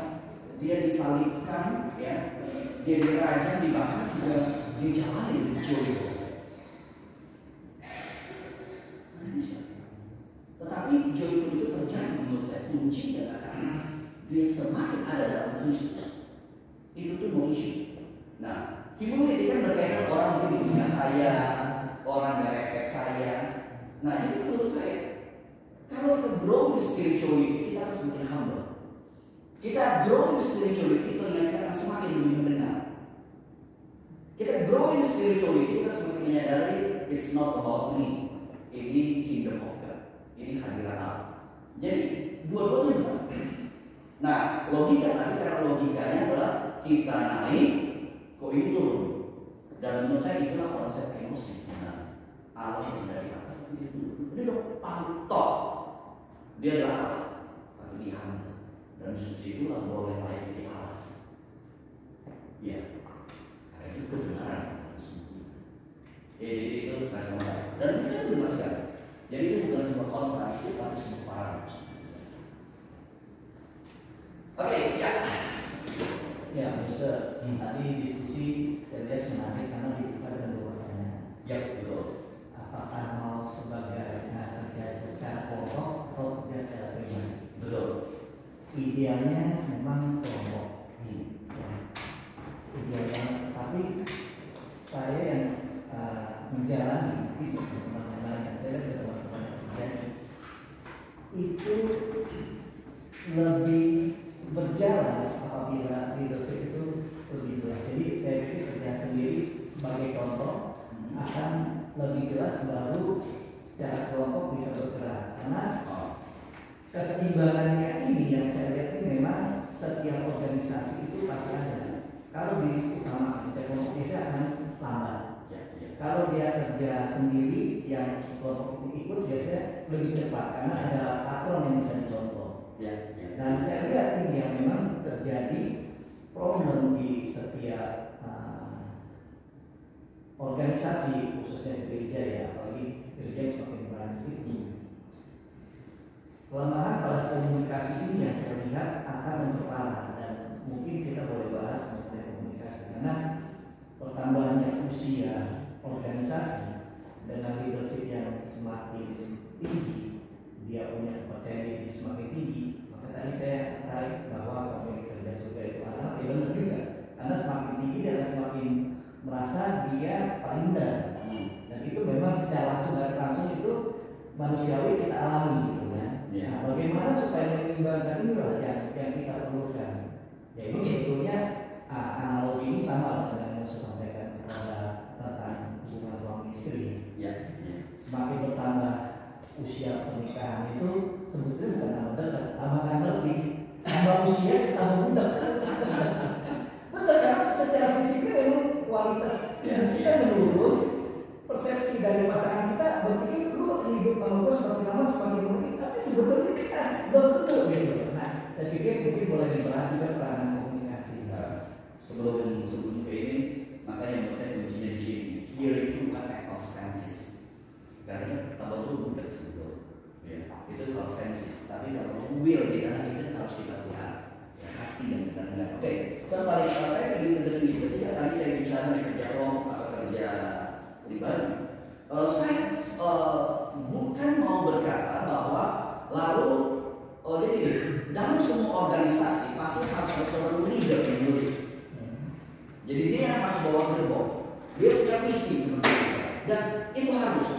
dia disalibkan, ya, dia dirajam, dibakar juga dijalanin dicuri. Mana bisa? Tetapi joyful itu terjadi menurut saya kuncinya karena dia semakin ada dalam Kristus. Itu tuh no issue. Nah, humility kan berkaitan orang mungkin punya saya, orang gak respect saya. Nah, jadi menurut saya kalau kita growing spiritually, kita harus semakin humble. Kita growing spiritually, telinga kita akan semakin lebih mendengar. Kita growing spiritually, kita semakin menyadari it's not about me. Ini kingdom of God. Ini hadirat Allah. Jadi dua-duanya benar. Nah, logika tadi karena logikanya adalah kita naik, kok ini turun. Dan menurut saya itulah konsep kenosis sebenarnya. Allah yang dari atas tapi dia turun. Dia udah pantok. Dia adalah Allah, tapi dia hamba. Dan justru itulah boleh layak jadi Allah. Ya, karena itu kebenaran. Jadi itu sama saya. Dan itu benar sekali. Jadi itu bukan sebuah kontradiksi, tapi sebuah paradoks. Oke, ya. Ya, Mister, tadi diskusi saya lihat menarik karena dibuka dengan dua pertanyaan. Ya, betul. Apakah mau sebagai kerja secara kelompok atau kerja secara pribadi? Betul. Idealnya memang kelompok. Ya, idealnya, tapi saya yang menjalani itu teman-teman yang saya lihat teman-teman kerja itu lebih berjalan apabila leadership itu lebih jelas. Jadi saya pikir kerja sendiri sebagai contoh akan lebih jelas, baru secara kelompok bisa bergerak. Karena keseimbangannya ini yang saya lihat ini memang setiap organisasi itu pasti ada. Kalau diutamakan kelompok biasa akan lambat. Kalau dia kerja sendiri yang kelompok ikut biasanya lebih cepat karena ada patron yang bisa dicontoh. Dan saya lihat ini yang memang terjadi problem di setiap organisasi, khususnya di gereja ya, apalagi gereja semakin berlanjut itu. Kelemahan pada komunikasi ini yang saya lihat akan memperparah, dan mungkin kita boleh bahas mengenai komunikasi karena pertambahannya usia organisasi dengan leadership yang semakin tinggi, dia punya kepercayaan diri semakin tinggi. Tadi saya tarik bahwa pemilik kerja surga itu adalah benar juga, karena semakin tinggi dia akan semakin merasa dia paling benar, dan itu memang secara langsung itu manusiawi kita alami gitu kan. Nah, bagaimana supaya menyeimbangkan inilah yang kita perlukan. Ya ini sebetulnya analogi ini sama dengan yang saya sampaikan kepada tentang hubungan suami istri. Semakin bertambah usia pernikahan itu sebetulnya bukan tambah dekat, tambah lebih. Tambah usia tambah muda. Betul, karena secara fisiknya memang kualitas kita menurun. Persepsi dari pasangan kita berpikir lu hidup sama gue semakin lama semakin mungkin, tapi sebetulnya kita belum tentu gitu. Nah, saya pikir mungkin boleh dibahas juga peranan komunikasi. Sebelum ke ini, maka yang penting kuncinya di sini. Here itu bukan act of senses. Karena tambah itu budak sebetulnya. Ya, itu kalau senses. Tapi kalau will di dalam itu harus kita pelihara. Ya, hati dan benar-benar. Oke, kembali ke saya pergi ke sini. Ketika tadi saya bicara kerja kelompok atau kerja pribadi, saya bukan mau berkata bahwa lalu jadi dalam semua organisasi pasti harus ada seorang leader yang mulia. Jadi dia yang harus bawa gerbong, dia punya visi dan itu harus.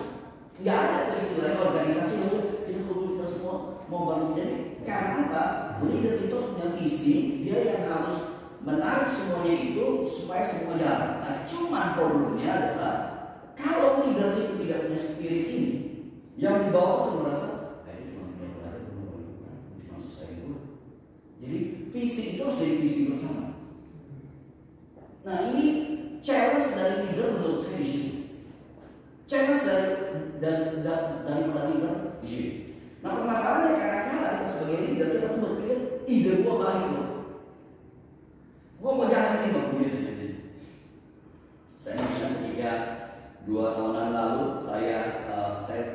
Nggak ada tuh istilahnya organisasi itu kita semua mau bangun. Jadi karena apa? Leader itu harus punya visi, dia yang harus menarik semuanya itu supaya semua jalan. Nah, cuman problemnya adalah kalau leader itu tidak punya spirit ini, yang di bawah itu merasa, itu cuma belajar, cuma susah itu. Jadi visi itu harus jadi visi bersama. Nah, ini challenge dari leader menurut saya di sini. Challenge daripada leader di sini. Nah, permasalahannya kadang-kadang kita sebagai leader kita tuh berpikir ide gua baik loh, gua mau jalanin loh begitu. Saya ingat ketika 2 tahunan lalu saya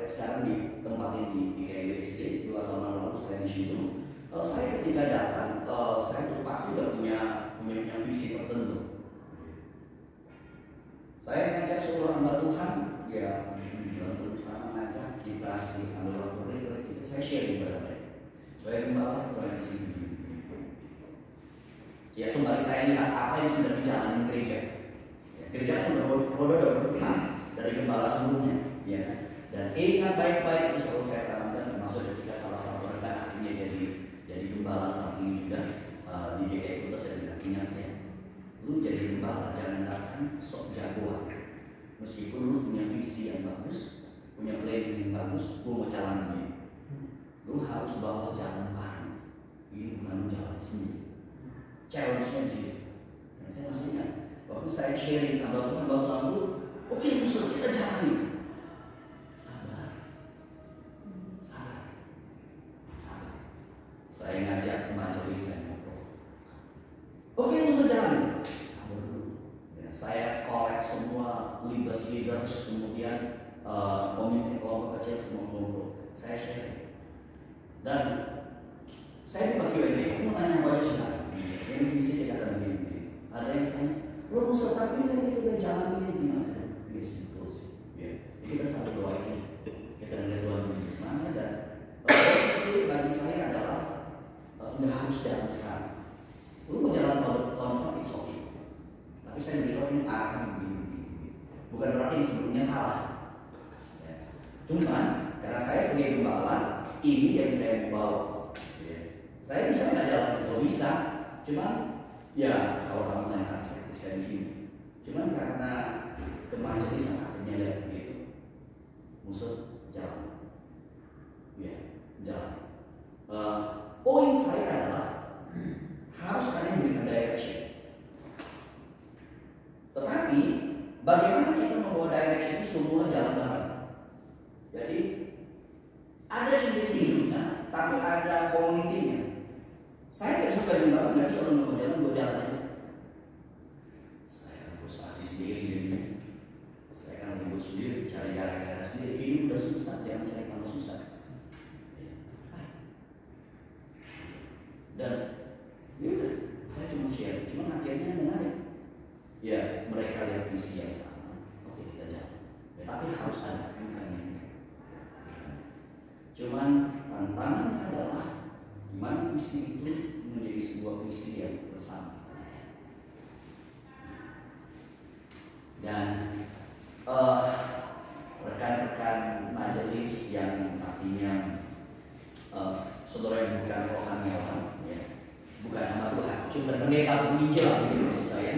sekarang ditempatin di KWSD. 2 tahunan lalu saya di situ. Saya ketika datang, saya tuh pasti udah punya visi tertentu. Saya ngajak seluruh hamba Tuhan, ya Tuhan mengajak kita ambil waktu kita, saya share kepada mereka. Saya membawa kepada visi ini. Ya sembari saya lihat apa yang sudah dijalani gereja. Gereja kan udah dari gembala sebelumnya, ya. Dan ingat baik-baik itu selalu saya tanamkan, termasuk ketika salah satu rekan akhirnya jadi gembala saat ini juga di GKI itu saya bilang ingat ya, lu jadi gembala jangan datang sok jagoan. Meskipun lu punya visi yang bagus, punya planning yang bagus, lu mau jalannya, lu harus bawa jalan bareng. Ini bukan jalan sendiri. Challenge-nya gitu. Dan saya masih ingat waktu saya sharing about lalu. Oke, Musuh, kita jalani. Sabar. Saya ngajak ke majelis saya ngobrol. Oke, Musuh, jalani. Sabar dulu. Ya, saya collect semua leaders, kemudian pemimpin kelompok kecil semua kelompok. Saya share. Dan saya buka Q&A. Aku mau tanya pada siapa. Ini visi kita akan begini. saja sekarang. Lu mau jalan tahun depan itu oke. Tapi saya beritahu ini arahnya begini. Bukan berarti yang sebelumnya salah. Ya. Cuman karena saya sebagai gembala, ini yang saya mau bawa. Ya. Saya bisa nggak jalan itu bisa. Cuman ya kalau kamu tanya saya di sini. Cuman karena kemajuan di sana akhirnya lihat begitu. Musuh jalan. Ya, jalan. Poin saya adalah harus ada yang memberikan direction. Tetapi bagaimana kita membawa direction itu semua jalan bareng. Jadi ada individunya, tapi ada komunitinya. Saya nggak bisa kerja banget, nggak bisa membawa jalan gue jalan aja. Saya frustasi sendiri jadi. Saya kan ribut sendiri, cari gara-gara sendiri. Ini udah susah, jangan cari tambah susah. Dan yaudah, saya cuma share, cuma akhirnya menarik. Ya mereka lihat visi yang sama, oke kita jalan. Ya, tapi harus ada, bukan yang cuman tantangannya adalah gimana visi itu menjadi sebuah visi yang bersama. Dan rekan-rekan majelis yang artinya saudara yang bukan rohaniawan, ya, bukan hamba Tuhan, cuma pendeta penginjil, gitu maksud saya.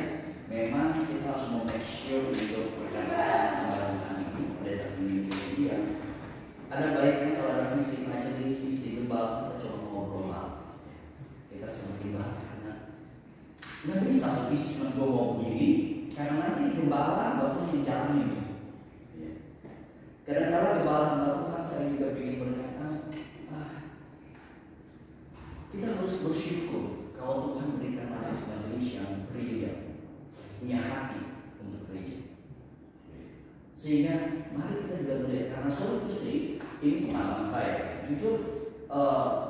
Memang kita harus make sure untuk perkataan hamba Tuhan ini, pendeta penginjil ini yang ada baiknya kalau ada visi majelis, visi gembala, kita coba ngobrol lah. Kita semakin banyak karena nggak bisa visi cuma gue mau begini, karena nanti di gembala baru menjalani. Ya. Kadang-kadang gembala hamba Tuhan saya juga ingin berkata, kita harus bersyukur kalau Tuhan memberikan majelis-majelis yang brilian, punya hati untuk gereja. Sehingga mari kita juga melihat, karena suatu sih ini pengalaman saya. Jujur,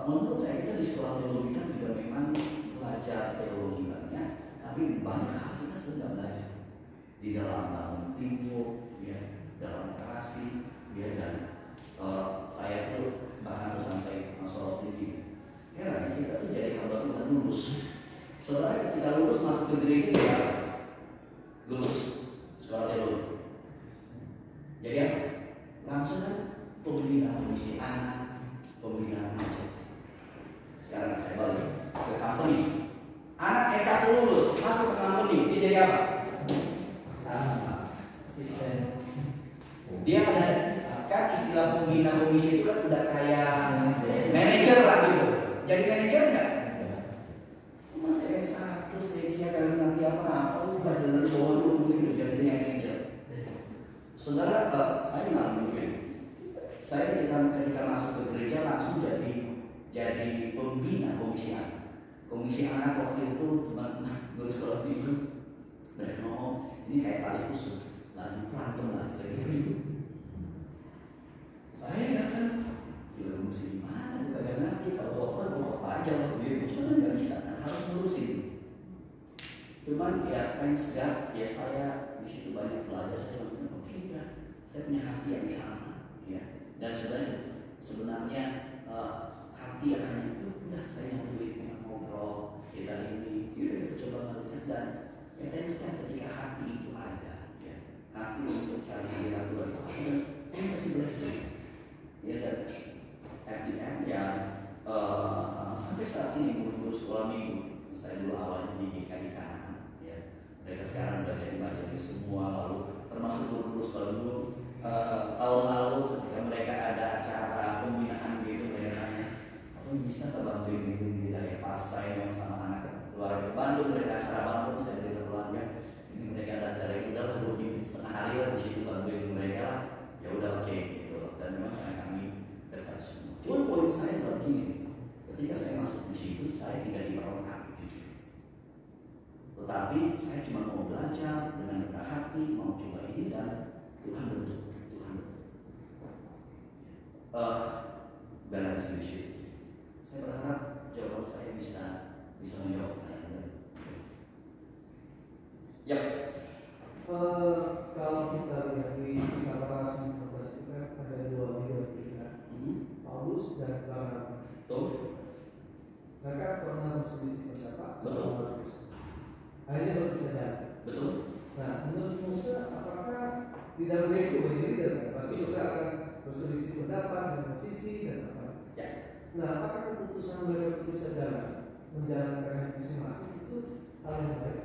menurut saya kita di sekolah teologi kan juga memang belajar teologi banyak, tapi banyak hal kita sedang belajar di dalam bangun timur, ya, dalam literasi, ya, dan saya tuh bahkan tuh sampai masalah tinggi. Heran, kita tuh jadi hamba Tuhan lulus. Saudara ketika lulus masuk ke gereja ya lulus sekolah teologi. Jadi apa? Langsung kan pembinaan komisi anak, pembinaan anak. Sekarang saya balik ke company. Anak S1 lulus masuk ke company, dia jadi apa? Asisten. Dia ada kan istilah pembina komisi itu kan udah kayak manajer lah gitu. Jadi manajer enggak? Masih S1 saya kira kalau nanti apa belajar dari bawah dulu gitu jadi manajer. Saudara, saya nggak mungkin. Saya ketika masuk ke gereja langsung jadi pembina komisi anak. Komisi anak waktu itu teman-teman gue sekolah minggu mereka ngomong ini kayak tali kusut, lagi berantem lagi ribut. Saya datang, gila mesti gimana? Bukan ngerti kalau bawa aja lah gitu. Cuma nggak bisa, kan harus ngurusin. Cuman ya thanks God, ya saya di situ banyak belajar. Saya cuma oke ya, saya punya hati yang sama, ya. Dan sebenarnya hati yang hanya itu udah saya nyatuin ngobrol kita ini, kita coba melihat dan ya thanks God ketika hati itu ada, ya. Hati untuk cari hadirat Tuhan itu ada, ini pasti blessing. Ya dan at the end ya sampai saat ini guru-guru sekolah minggu saya dulu awalnya di GKI Kanan, ya mereka sekarang udah jadi majelis semua, lalu termasuk guru-guru sekolah dulu tahun lalu ketika mereka ada acara pembinaan gitu mereka tanya atau bisa tak bantuin kita ya pas saya yang sama anak keluarga ke Bandung, mereka acara Bandung saya berita keluarga ini mereka ada acara itu udah lah 2 setengah hari lah di situ bantuin mereka lah ya udah oke. Dan memang karena kami dekat semua. Cuma poin saya adalah begini, ketika saya masuk di situ saya tidak diperlengkapi, tetapi saya cuma mau belajar dengan rendah hati, mau coba ini dan Tuhan bentuk, Tuhan bentuk. Balance leadership. Saya berharap jawaban saya bisa menjawab pertanyaan. Ya. Kalau kita lihat di kisah para rasul 14 itu kan ada dua pilihan, Paulus dan Barnabas. Mereka pernah berselisih di dalam itu menjadi leader kan? Pasti kita akan berselisih pendapat dan visi dan apa. Ya. Nah, apakah keputusan mereka itu sejalan menjalankan masing-masing itu hal yang baik?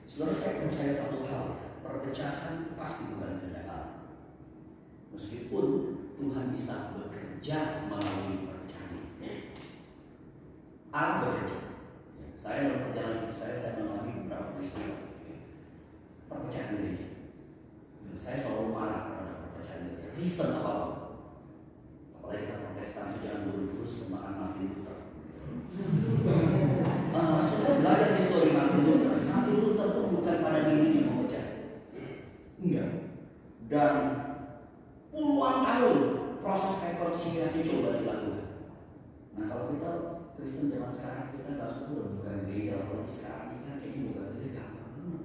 Saudara, saya percaya satu hal, perpecahan pasti bukan kehendak Allah. Meskipun Tuhan bisa bekerja melalui perpecahan, Allah bekerja. Saya dalam perjalanan hidup saya mengalami beberapa peristiwa perpecahan gereja. Saya selalu marah terhadap perpecahan gereja. Reason apapun. Apalagi kita Protestan, jangan buru-buru semakan Martin Luther. Saudara belajar histori Martin Luther. Martin Luther itu bukan pada dirinya memecah. Enggak. Dan puluhan tahun proses rekonsiliasi coba dilakukan. Nah, kalau kita Kristen zaman sekarang, kita nggak suka bukan gereja, apalagi sekarang ini kan kayaknya bukan gereja gampang banget,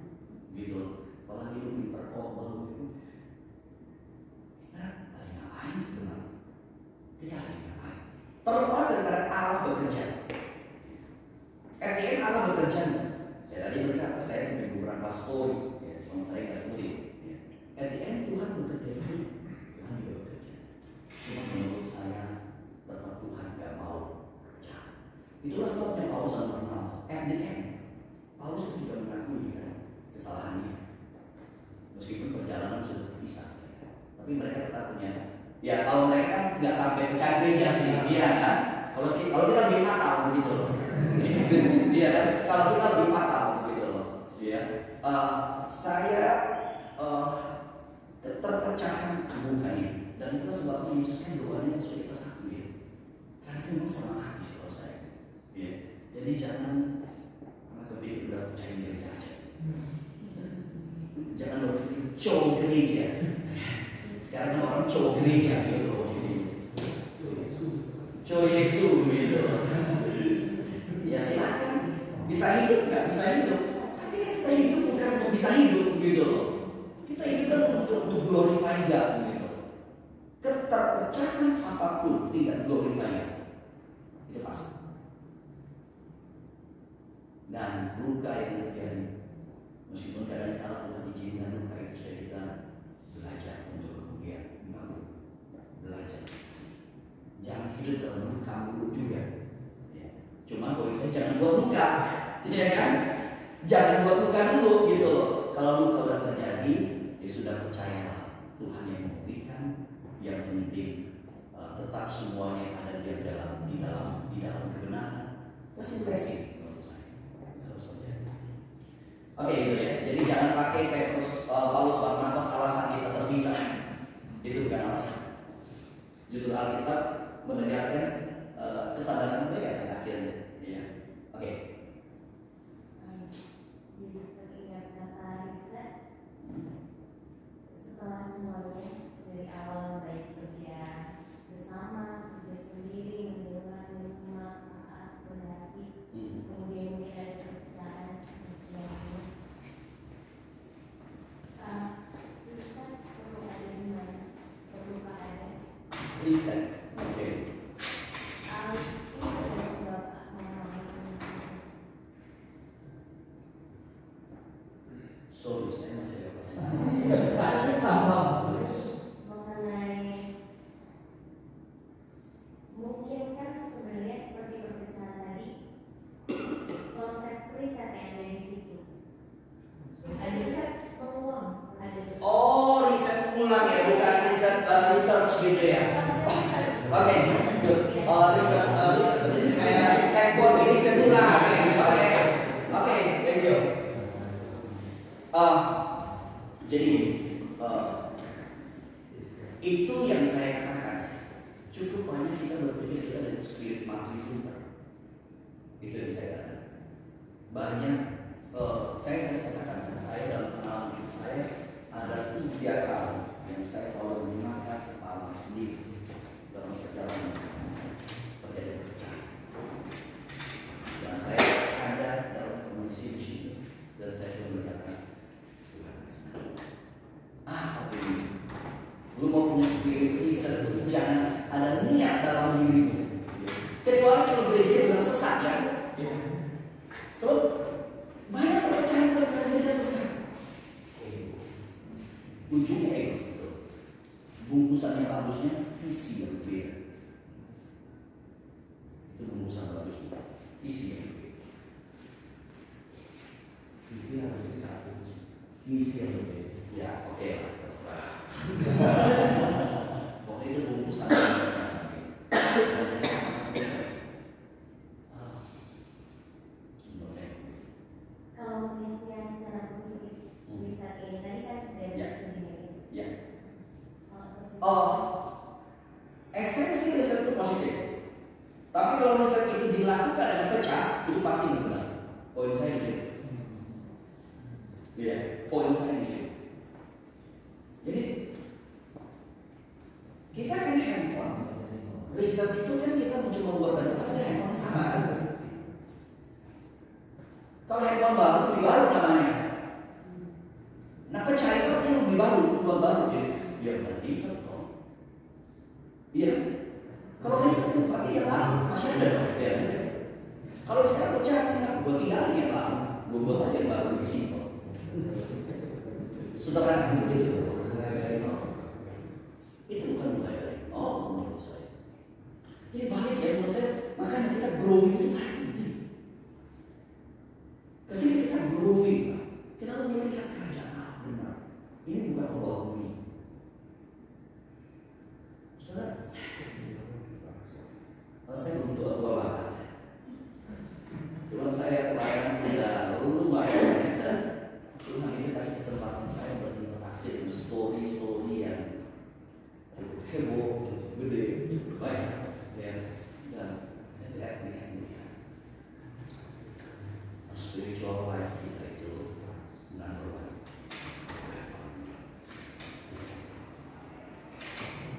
gitu. Apalagi lu diperkosa gitu. Kita lagi ngapain sebenarnya? Kita lagi ngapain? Terlepas daripada Allah bekerja. RTN Allah bekerja. Saya tadi berkata saya punya beberapa story, ya, sama saya nggak sebutin. Ya. RTN Tuhan bekerja juga. Tuhan juga bekerja. Cuma menurut saya tetap Tuhan nggak mau. Itulah sebabnya Paulus bernamas FDM. Paulus juga mengakui kan kesalahannya. Meskipun perjalanan sudah terpisah, tapi mereka tetap punya. Ya kalau mereka kan nggak sampai pecah gereja sih, iya kan? Kalau kita lebih fatal begitu loh. Iya kan? Kalau kita lebih fatal begitu loh. Iya. Saya terpecahan bukan ini. Dan itulah sebabnya Yesus kan doanya supaya kita satu ya. Karena itu memang sama hati sih kalau saya. Ya, jadi jangan karena kepikir udah percaya gereja aja. Jangan berpikir cowok gereja. Sekarang orang cowok gereja gitu. Cowok Yesus gitu. Ya silakan. Bisa hidup nggak? Bisa hidup. Tapi kan kita hidup bukan untuk bisa hidup gitu loh. Kita hidup kan untuk glorify God gitu. Keterpecahan apapun tidak glorify God. Itu pasti. Dan luka yang terjadi, meskipun kadang-kadang Tuhan izinkan luka itu supaya kita belajar untuk kemudian belajar. Jangan hidup dalam luka mulu juga. Ya. Cuma kalau saya jangan buat luka, ya kan? Jangan buat luka dulu gitu loh. Kalau luka sudah terjadi, ya sudah percayalah Tuhan yang memberikan, yang penting tetap semuanya ada di dalam kebenaran. Kasih blessing. Oke itu ya. Jadi jangan pakai Petrus, Paulus, Barnabas alasan kita terpisah. Itu bukan alasan. Justru Alkitab menegaskan kesadaran itu ya akhirnya. Ya. Oke. Jadi teringat kata riset setelah semuanya dari awal baik kerja bersama, kerja sendiri, mendengar, menerima, taat, berhati, kemudian mungkin ada perpecahan. Riset perlu ada di mana? Perlukah ada? Riset, oke. Ini ada Bapak ngomong. Sorry, saya masih ada Mengenai mungkin kan sebenarnya seperti perpecahan tadi, konsep riset yang ada di situ. Ada riset peluang, ada Oh, riset ulang ya, bukan riset research gitu ya. Oke, good. Riset jadi kayak handphone di riset ulang. Oke, thank you. Jadi itu yang saya katakan. Cukup banyak kita berpikir kita dengan spirit Martin Luther. Itu yang saya katakan. Banyak saya katakan saya dalam pengalaman hidup saya ada 3 kali yang saya kalau menggunakan kepala sendiri dalam perjalanan terjadi perpecahan. Dan saya ada dalam kondisi di sini dan saya berkata Tuhan apa ini? Lu mau punya spirit riset, jangan ada niat dalam dirimu. Kecuali kalau gereja bilang sesat ya. So banyak perpecahan gereja sesat. visi yang berbeda. Ya, oke lah, terserah. Pokoknya itu bungkusan. Kalau melihatnya secara positif, riset ini tadi kan dari sendiri. Ya. Kalau positif. Oh, esensi riset itu positif. Tapi kalau riset itu dilakukan dengan pecah, itu pasti nggak benar. Poin saya di sini. Iya, poin saya di sini. Jadi kita kan handphone, riset itu kan kita mencoba buat data, tapi handphone sama kan. Kalau handphone baru, lebih baru namanya. Nah pecah itu artinya lebih baru, jadi ya bukan riset dong. Iya. Kalau riset itu berarti yang lama masih ada dong. Ya. Kalau sekarang pecah, gue tinggalin yang lama, gue buat aja yang baru lebih simpel. Sederhana begitu. Itu bukan mulai dari nol menurut saya. Jadi balik ya menurut saya, makanya kita growing itu penting. Ketika kita growing, kita tuh melihat kerajaan Allah benar. Ini bukan Allah bumi. Saudara, saya belum tua banget. Cuma saya pelayan udah lumayan dan Tuhan ini kasih kesempatan saya berinteraksi dengan story yang cukup heboh, cukup gede, cukup banyak, ya. Dan saya tidak melihat spiritual life kita itu number one.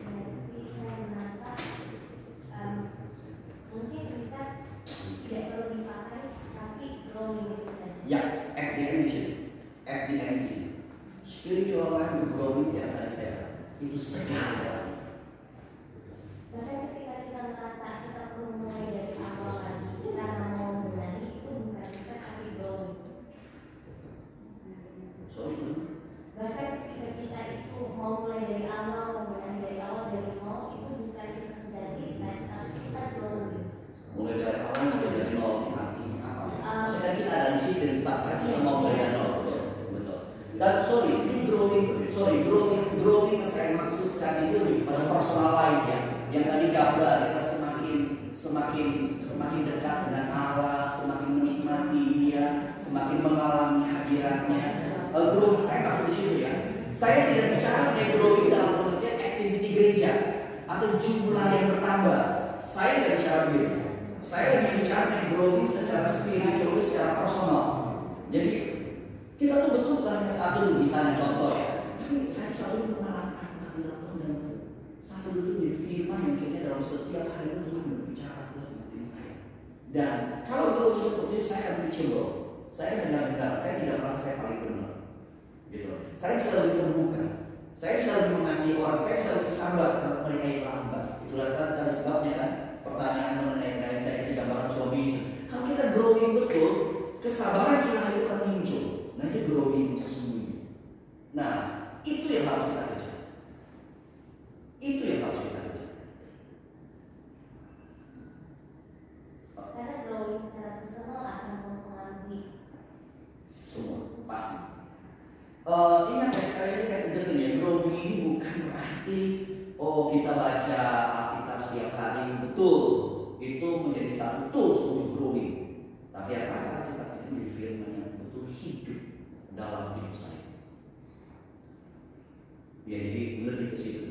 Jadi saya menangkap mungkin bisa tidak perlu dipakai, tapi growing itu saja. Ya, at the end, spiritual life itu growing ya tadi saya itu segala. Bahkan ketika kita merasa kita perlu mulai dari awal lagi karena mau membenahi, itu bukan bisa tapi growing. Bahkan ketika kita itu mau mulai dari awal, membenahi dari awal dari nol, itu bukan kita sedang riset, tapi kita growing. Mulai dari awal sampai dari nol ini artinya apa? Maksudnya kita ada di sisi ditetapkan kita mau mulai dari nol, betul. Dan growing yang saya maksudkan itu lebih kepada personal life ya. Yang tadi gambar kita semakin dekat dengan Allah, semakin menikmati Dia, semakin mengalami hadiratnya. Growing saya maksud di situ ya. Saya tidak bicara mengenai growing dalam pengertian aktiviti gereja atau jumlah yang bertambah. Saya tidak bicara begitu. Saya lebih bicara mengenai growing secara spiritual, secara personal. Jadi kita tuh betul bukan hanya satu misalnya contoh ya. Tapi saya selalu mengalami hadirat Tuhan dan satu itu jadi firman yang kayaknya dalam setiap hari itu Tuhan berbicara dalam hati saya. Dan kalau growing seperti itu saya akan teachable. Saya dengar-dengar, saya tidak merasa saya paling benar. Gitu. Saya bisa lebih terbuka. Saya bisa lebih mengasihi orang. Saya bisa lebih sabar kalau mereka yang lambat. Itulah dari sebabnya kan pertanyaan mengenai saya kasih gambaran suami istri. Kalau kita growing betul, kesabaran ilahi itu akan muncul. Nah itu growing sesungguhnya. Nah itu yang harus kita kejar. Karena growing secara personal akan mempengaruhi semua pasti. Ingat ya sekali lagi saya tegasin ya, growing ini bukan berarti kita baca Alkitab setiap hari, betul itu menjadi satu tools untuk growing. Tapi apakah Alkitab itu menjadi firman yang betul hidup dalam hidup saya? Ya jadi lebih ke situ.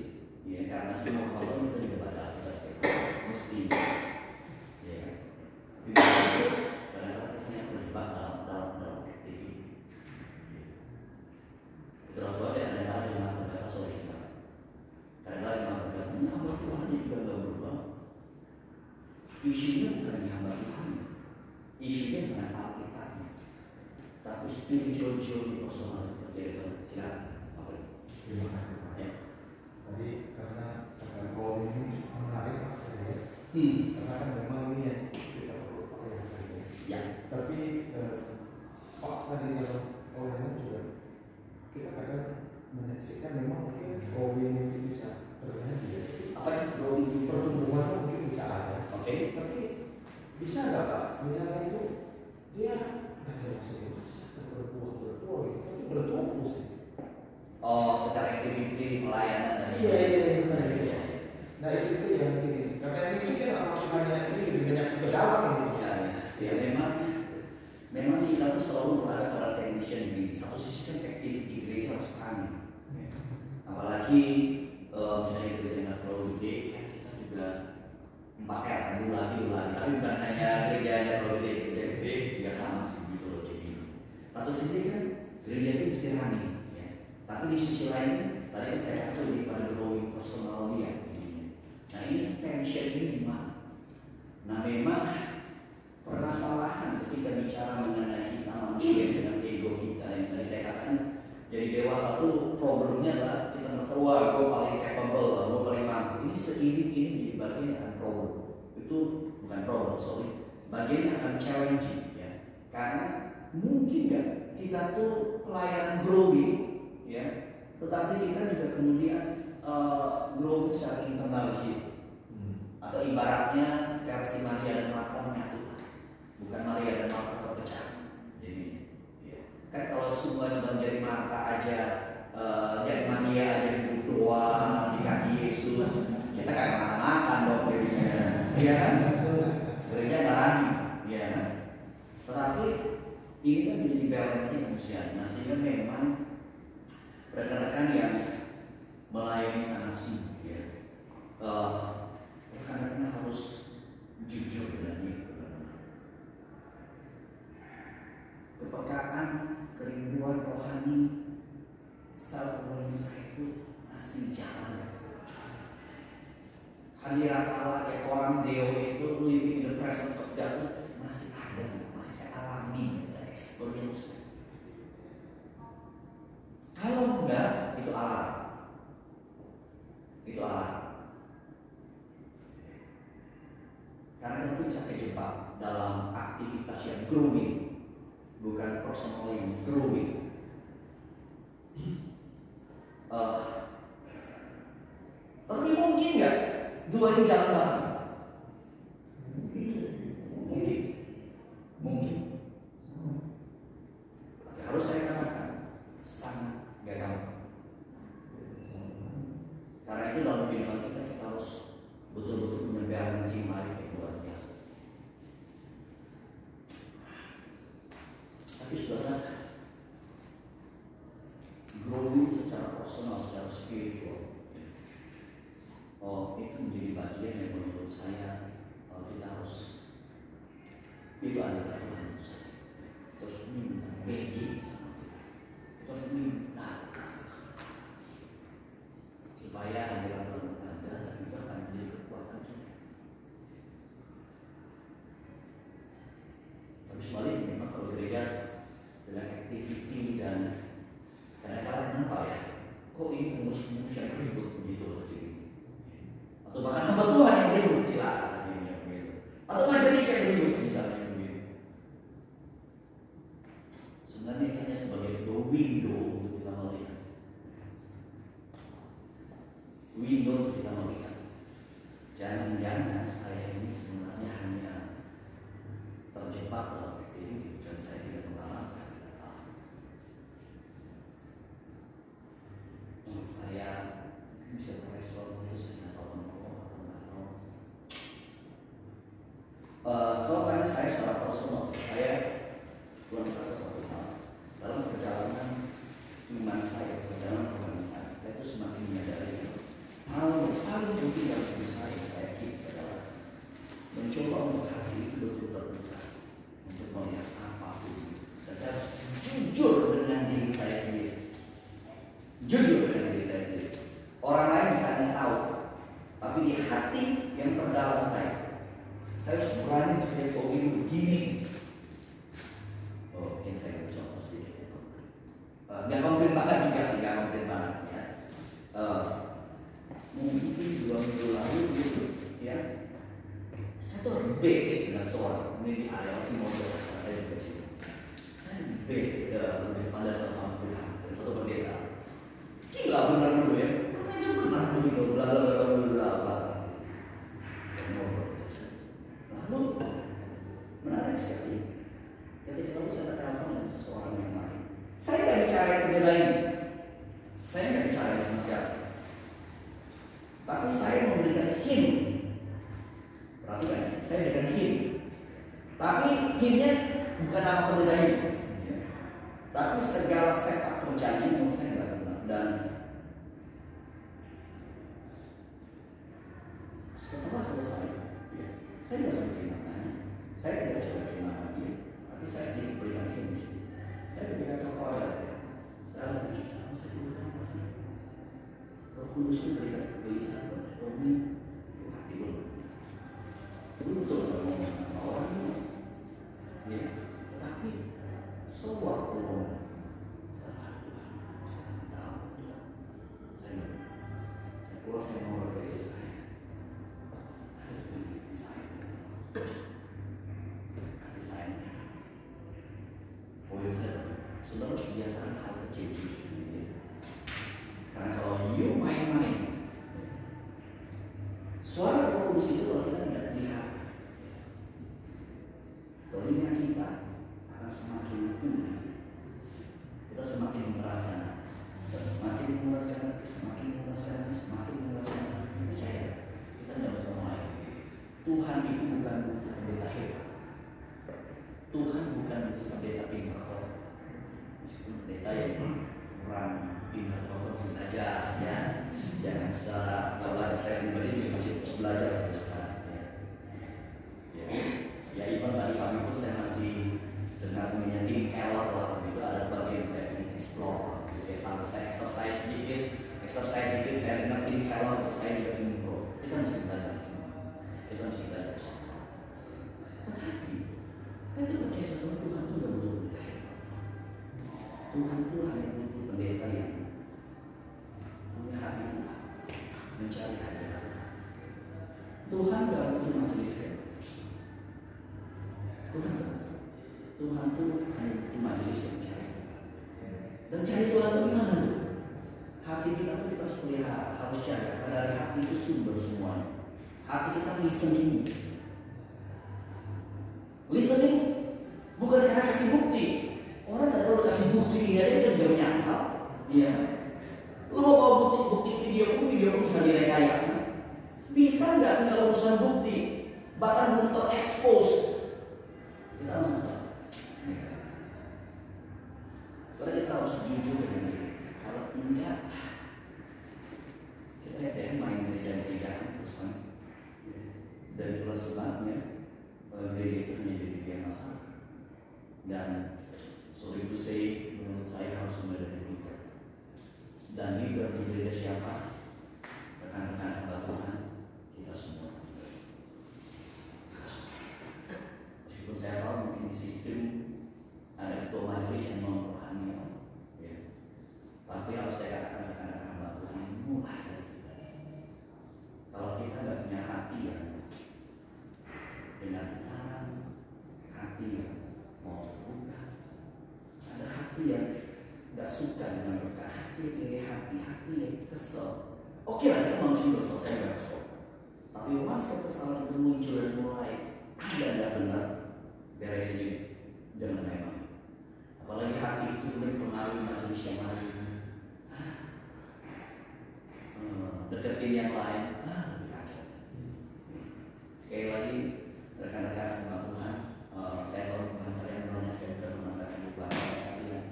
Ya karena semua kalau kita juga baca Alkitab mesti. Ya. Tapi kadang-kadang kita terjebak dalam aktivitas. Terus ada kadang-kadang jemaat berkata solicita. Kadang-kadang jemaat berkata, hamba Tuhan juga nggak berubah. Isinya bukan di hamba Tuhan, isinya bukan Alkitab, tapi spiritual journey personal terjadi dalam silakan. Apa itu? Terima kasih Pak. Ya. Tadi karena growing ini menarik Pak saya. Karena kan memang ini yang kita perlu pakai. Ya. Tapi fakta di dalam orang juga kita kadang menyaksikan memang mungkin growing itu bisa terjadi. Apa itu growing? Pertumbuhan mungkin bisa ada. Oke. Tapi bisa nggak Pak? Misalnya itu dia ada langsung dimasak, berbuah gitu, tapi bertumbuh sih. Oh, secara aktiviti pelayanan dan Iya. Nah itu yang ini, karena ini kan masukannya ini lebih banyak ke dalam gitu. Ya memang kita tuh selalu berada pada tension begini. Satu sisi kan activity gereja harus ramai, apalagi misalnya gereja terlalu gede, kan kita juga 4R kan dulu lagi. Tapi bukan hanya gereja terlalu gede, gereja gede juga sama sih gitu loh. Jadi satu sisi kan gereja itu mesti ramai, ya. Tapi di sisi lain tadi kan saya katakan lebih pada growing personal ya. Nah ini tension ini gimana? Nah memang permasalahan ketika bicara mengenai kita manusia dengan ego kita yang tadi saya katakan, jadi dewasa tuh problemnya adalah kita merasa wah gue paling capable, gue paling mampu. Ini seiring ini jadi bagian yang akan problem. Itu bukan problem, bagian yang akan challenging ya. Karena mungkin nggak kita tuh pelayan growing ya, tetapi kita juga kemudian growing secara internal sih. Atau ibaratnya versi Maria dan Martha menyatu, bukan Maria dan Martha terpecah. Jadi, ya. Kan kalau semua cuma jadi Martha aja, jadi Maria aja duduk doang di kaki Yesus, kita kayak makan dong jadinya, iya kan? Gereja nggak rame, iya kan? Tetapi ini kan menjadi balansi manusia. Nah sehingga memang rekan-rekan yang melayani sangat sibuk ya. Karena harus jujur dengan diri, kepekaan, kerinduan rohani, self-awareness itu masih jalan. Hadirat Allah kayak orang Deo itu living in the presence of God masih ada, masih saya alami, saya experience. Kalau enggak, itu alarm. Karena kita tuh bisa kejebak dalam aktivitas yang growing, bukan personal yang growing. Tapi mungkin nggak dua ini jalan bareng? Mungkin. Tapi harus saya katakan sangat gak gampang. Karena itu dalam kehidupan kita harus betul-betul punya balancing life yang luar biasa. Tapi saudara, growing secara personal, secara spiritual, itu menjadi bagian yang menurut saya kita harus itu adalah Tuhan itu saja. Terus minta begging sama Tuhan, terus minta kasih supaya hadirat Tuhan ada dan itu akan menjadi kekuatan kita. Tapi sebaliknya memang kalau gereja dengan activity dan kadang-kadang kenapa ya? Kok ini pengurus-pengurus yang ribut begitu loh jadi. Atau bahkan hamba Tuhan yang ribut silakan akhirnya begitu. Atau majelis yang ribut misalnya begitu. Sebenarnya ini hanya sebagai sebuah window untuk kita melihat. Window untuk kita melihat. Jangan-jangan saya ini sebenarnya hanya terjebak dalam activity dan saya tidak mengalami saya bisa merespon itu saya tahu atau nggak tahu. Kalau tanya saya secara personal, saya belum merasa suatu hal dalam perjalanan iman saya, perjalanan saya itu semakin menyadari hal yang paling penting dalam hidup saya adalah mencoba untuk hari itu betul-betul terbuka untuk melihat apapun dan saya harus jujur dengan diri saya sendiri. Jujur dengan diri saya sendiri. Orang lain bisa hanya tahu, tapi di hati yang terdalam saya harus berani untuk lihat ini begini. Mungkin saya akan contoh sedikit. Nggak konkret banget juga sih, nggak konkret banget ya. Mungkin 2 minggu lalu gitu, ya. Saya tuh bete dengan seorang ini di area si model saya juga sih. Saya bete lebih pada sama Tuhan dan satu pendeta. Gila benar dulu ya, aja benar begitu, bla bla bla bla bla bla. Lalu menarik sekali, Ketika lalu saya telepon dengan seseorang yang lain, saya nggak bicara pendeta ini, saya nggak bicara sama sekali, tapi saya memberikan hint. Perhatikan, saya berikan hint, tapi hintnya bukan nama pendeta ini, ya. Tapi segala sepak terjangnya menurut saya nggak kenal. Dan setelah selesai, ya, saya nggak sebutin namanya, saya tidak coba nama dia, tapi saya sedikit berikan hint. Saya ketika ke toilet, ya, saya lagi cuci tangan, saya juga nama saya. Roh Kudus itu berikan kegelisahan pada Tommy, itu hati dulu. Betul kalau ngomong sama orang ini, ya, tapi soal ngomong. Kalau saya mau berkesi saya harus mengikuti saya. Hati saya. Poin saya, saudara harus biasakan hal kecil ini. Karena kalau you main-main, suara Roh Kudus itu kalau kita tidak lihat, telinga kita akan semakin tinggi. Kita semakin mengeraskan. Dan semakin mengeraskan, semakin mengeraskan, semakin mengeraskan. Percaya, kita tidak bisa mulai. Tuhan itu bukan untuk pendeta hebat. Tuhan bukan untuk pendeta pintar kok. Meskipun pendeta yang kurang pintar kok harus belajar, ya. Jangan secara belajar. Saya pribadi juga masih terus belajar sampai sekarang. Ya, even tadi pagi pun saya masih dengar punya Tim Keller lah. Itu ada bagian yang saya ingin explore. Sampai saya exercise dikit, saya dengar Tim Keller untuk saya juga ingin pro. Kita mesti belajar semua. Kita mesti belajar semua. Tetapi saya tidak percaya bahwa Tuhan itu tidak butuh pendeta hebat. Tuhan itu hanya butuh pendeta yang punya hati Tuhan, mencari hati Tuhan. Tuhan tidak butuh majelis hebat. Tuhan tidak butuh. Tuhan itu hanya butuh majelis yang mencari. Dan cari Tuhan itu gimana tuh? Hati kita tuh kita harus pelihara, harus jaga. Karena dari hati itu sumber semuanya. Hati kita listening. Listening bukan karena kasih bukti. Orang tak perlu kasih bukti ini aja kita juga menyangkal. Iya. Lu mau bawa bukti video pun bisa direkayasa. Bisa nggak punya urusan bukti? Bahkan belum terekspos. Kita harus tahu. Karena kita harus jujur dengan diri. Kalau enggak, kita main gereja-gerejaan terus kan. Dan itulah sebabnya gereja itu hanya jadi masalah. Dan sorry to say, menurut saya harus mulai dari leader. Dan leader di gereja siapa? Rekan-rekan hamba Tuhan, kita semua. Meskipun saya tahu mungkin di sistem ada ketua majelis yang memahami, ya. Tapi harus saya katakan rekan-rekan hamba Tuhan mulai dari kita. Kalau kita nggak punya hati yang benar-benar, hati yang mau terbuka, ada hati yang nggak suka dengan berkat, hati yang iri hati yang kesel. Oke lah, kita manusia kesel, saya nggak kesel. Tapi once kekesalan itu muncul dan mulai ada nggak benar, beres ini, jangan main-main. Apalagi hati itu berpengaruh majelis yang lain, deketin yang lain, lebih kacau. Sekali lagi, rekan-rekan Tuhan, saya tahu Tuhan kalian banyak, saya sudah mengatakan beberapa kalian.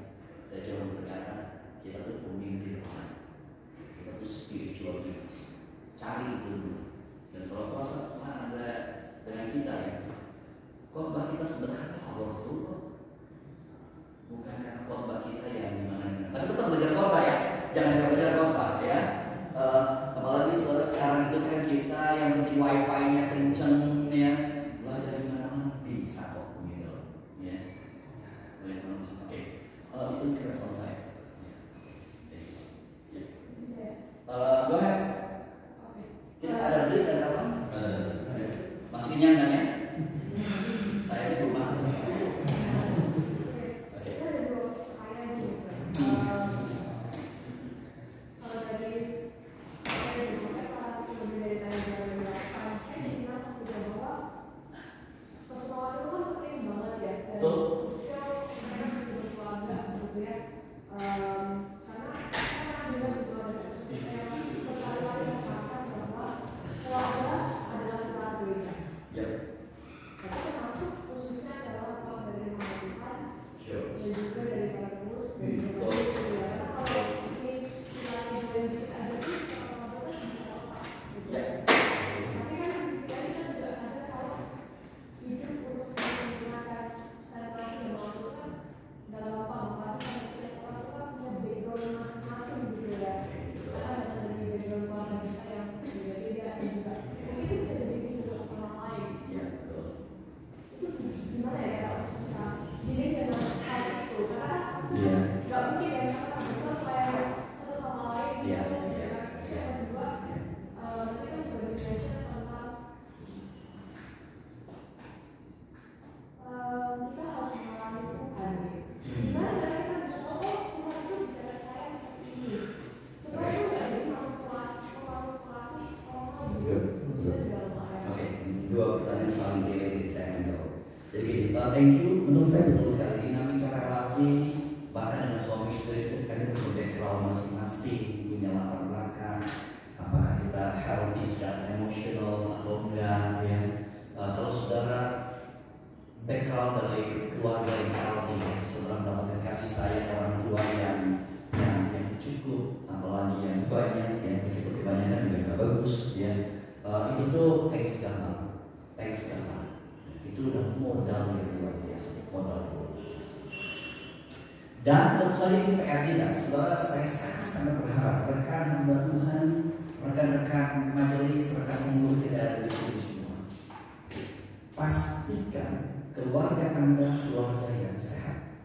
Saya coba berkata, kita tuh pemimpin Tuhan, kita tuh spiritual leaders. Cari itu dulu. Dan kalau kuasa Tuhan ada dengan kita ya, khotbah kita sebenarnya powerful kok. Bukan karena khotbah kita yang gimana-gimana. Tapi tetap belajar khotbah ya, jangan belajar khotbah ya. Apalagi saudara sekarang Karena juga betul ada satu cerita yang berkali-kali mengatakan bahwa keluarga adalah pilar gereja. Tapi termasuk khususnya adalah keluarga dari Mama Tuhan, dan juga dari para pengurus dan juga dari saudara. Kalau ini pilar gereja kita ada sih, kalau bisa lepas. Tapi kan di sisi lain kita juga sadar kalau hidup untuk saling menggunakan relasi dengan Tuhan dalam apa setiap orang itu kan punya background masing-masing gitu ya. Karena ada dari background keluarga kita yang beda-beda dan juga mungkin itu bisa jadi juga sama lain. Itu gimana ya kalau bisa jadi dengan hal itu karena nggak mungkin ya karena kita supaya satu sama lain gitu ya. Terus yang kedua nanti kan juga discussion tentang kita harus mengalami Tuhan gitu. Gimana caranya kita bisa tahu Tuhan itu bicara saya seperti ini supaya itu nggak jadi manipulasi orang gitu di dalam ayat. Oke, dua pertanyaan saling related saya akan jawab. Jadi gini, thank you. Menurut saya betul sekali dinamika relasi bahkan dengan suami istri itu kan itu punya background masing-masing, punya latar belakang. Apakah kita healthy secara emosional atau enggak ya? Kalau saudara background dari keluarga yang healthy, saudara mendapatkan kasih sayang orang tua yang cukup, apalagi yang banyak, yang cukup kebanyakan juga nggak bagus ya. Itu tuh thanks God. Itu udah modal yang luar biasa, Dan tentu saja ini PR kita. Saudara, saya sangat berharap rekan hamba Tuhan, rekan-rekan majelis, rekan pengurus tidak ada di sini semua. Pastikan keluarga Anda keluarga yang sehat.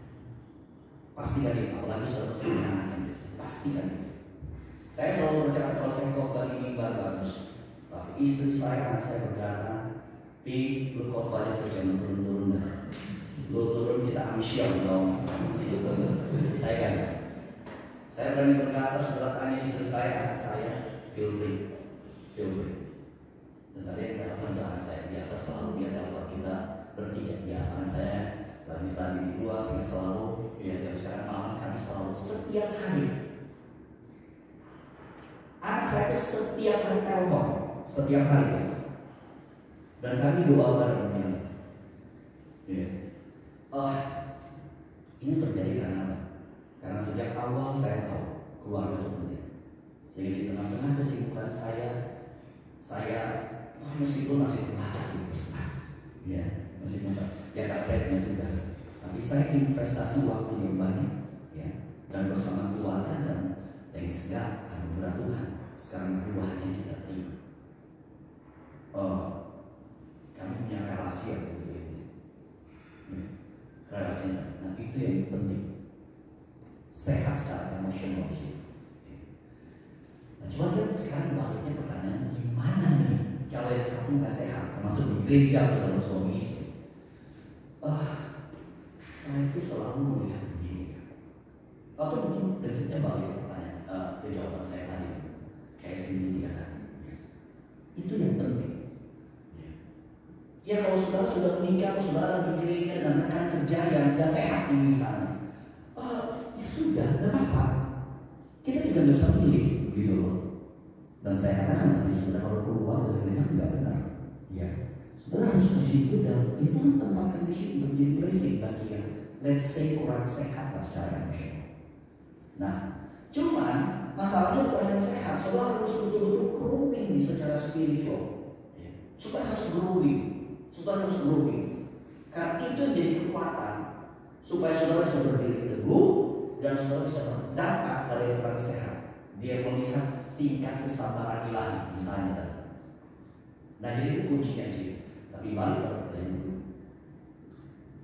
Pastikan itu, apalagi saudara punya anak yang gitu. Pastikan itu. Saya selalu berkata kalau saya khotbah ini bagus, tapi istri saya, anak saya berkata, Pi, lu khotbahnya tuh jangan turun-turun dah. Lu turun kita amsyong dong. Saya kan, saya berani berkata, saudara tanya istri saya, anak saya, feel free. Dan tadi yang telepon anak saya biasa selalu dia telepon kita bertiga biasa saya lagi study di luar sehingga selalu ya jam sekarang malam kami selalu setiap hari anak saya itu setiap hari telepon setiap hari dan kami doa bareng biasa. Ini terjadi karena apa? Karena sejak awal saya tahu keluarga itu penting. Sehingga di tengah-tengah kesibukan saya meskipun masih terbatas ya meskipun ya karena saya punya tugas, tapi saya investasi waktu yang banyak ya dan bersama keluarga dan thanks God anugerah Tuhan sekarang buahnya kita terima. Kami punya relasi yang begitu relasi nah itu yang penting sehat secara emosional sih. Nah, cuma kan sekarang baliknya pertanyaan gimana nih kalau yang satu nggak sehat, termasuk di gereja atau dalam suami istri. Saya itu selalu melihat begini, atau mungkin prinsipnya balik ke pertanyaan ke jawaban saya tadi, kayak Cindy tadi. Itu yang penting. Ya kalau saudara sudah menikah, atau saudara lagi gereja dan rekan kerja yang nggak sehat di sana, ya sudah, nggak apa-apa. Kita juga nggak bisa pilih, gitu loh. Dan saya katakan tadi sudah kalau keluar dari gereja tidak benar, ya. Saudara harus di situ dan itu tempatkan di situ menjadi blessing bagi yang let's say kurang sehat lah secara emosional. Nah, cuman masalahnya kalau yang sehat, saudara harus betul-betul growing secara spiritual, ya. Saudara harus growing, karena itu jadi kekuatan supaya saudara bisa berdiri teguh dan saudara bisa berdampak pada yang kurang sehat. Dia melihat tingkat kesabaran ilahi misalnya. Nah jadi itu kuncinya sih. Tapi balik pada pertanyaan dulu,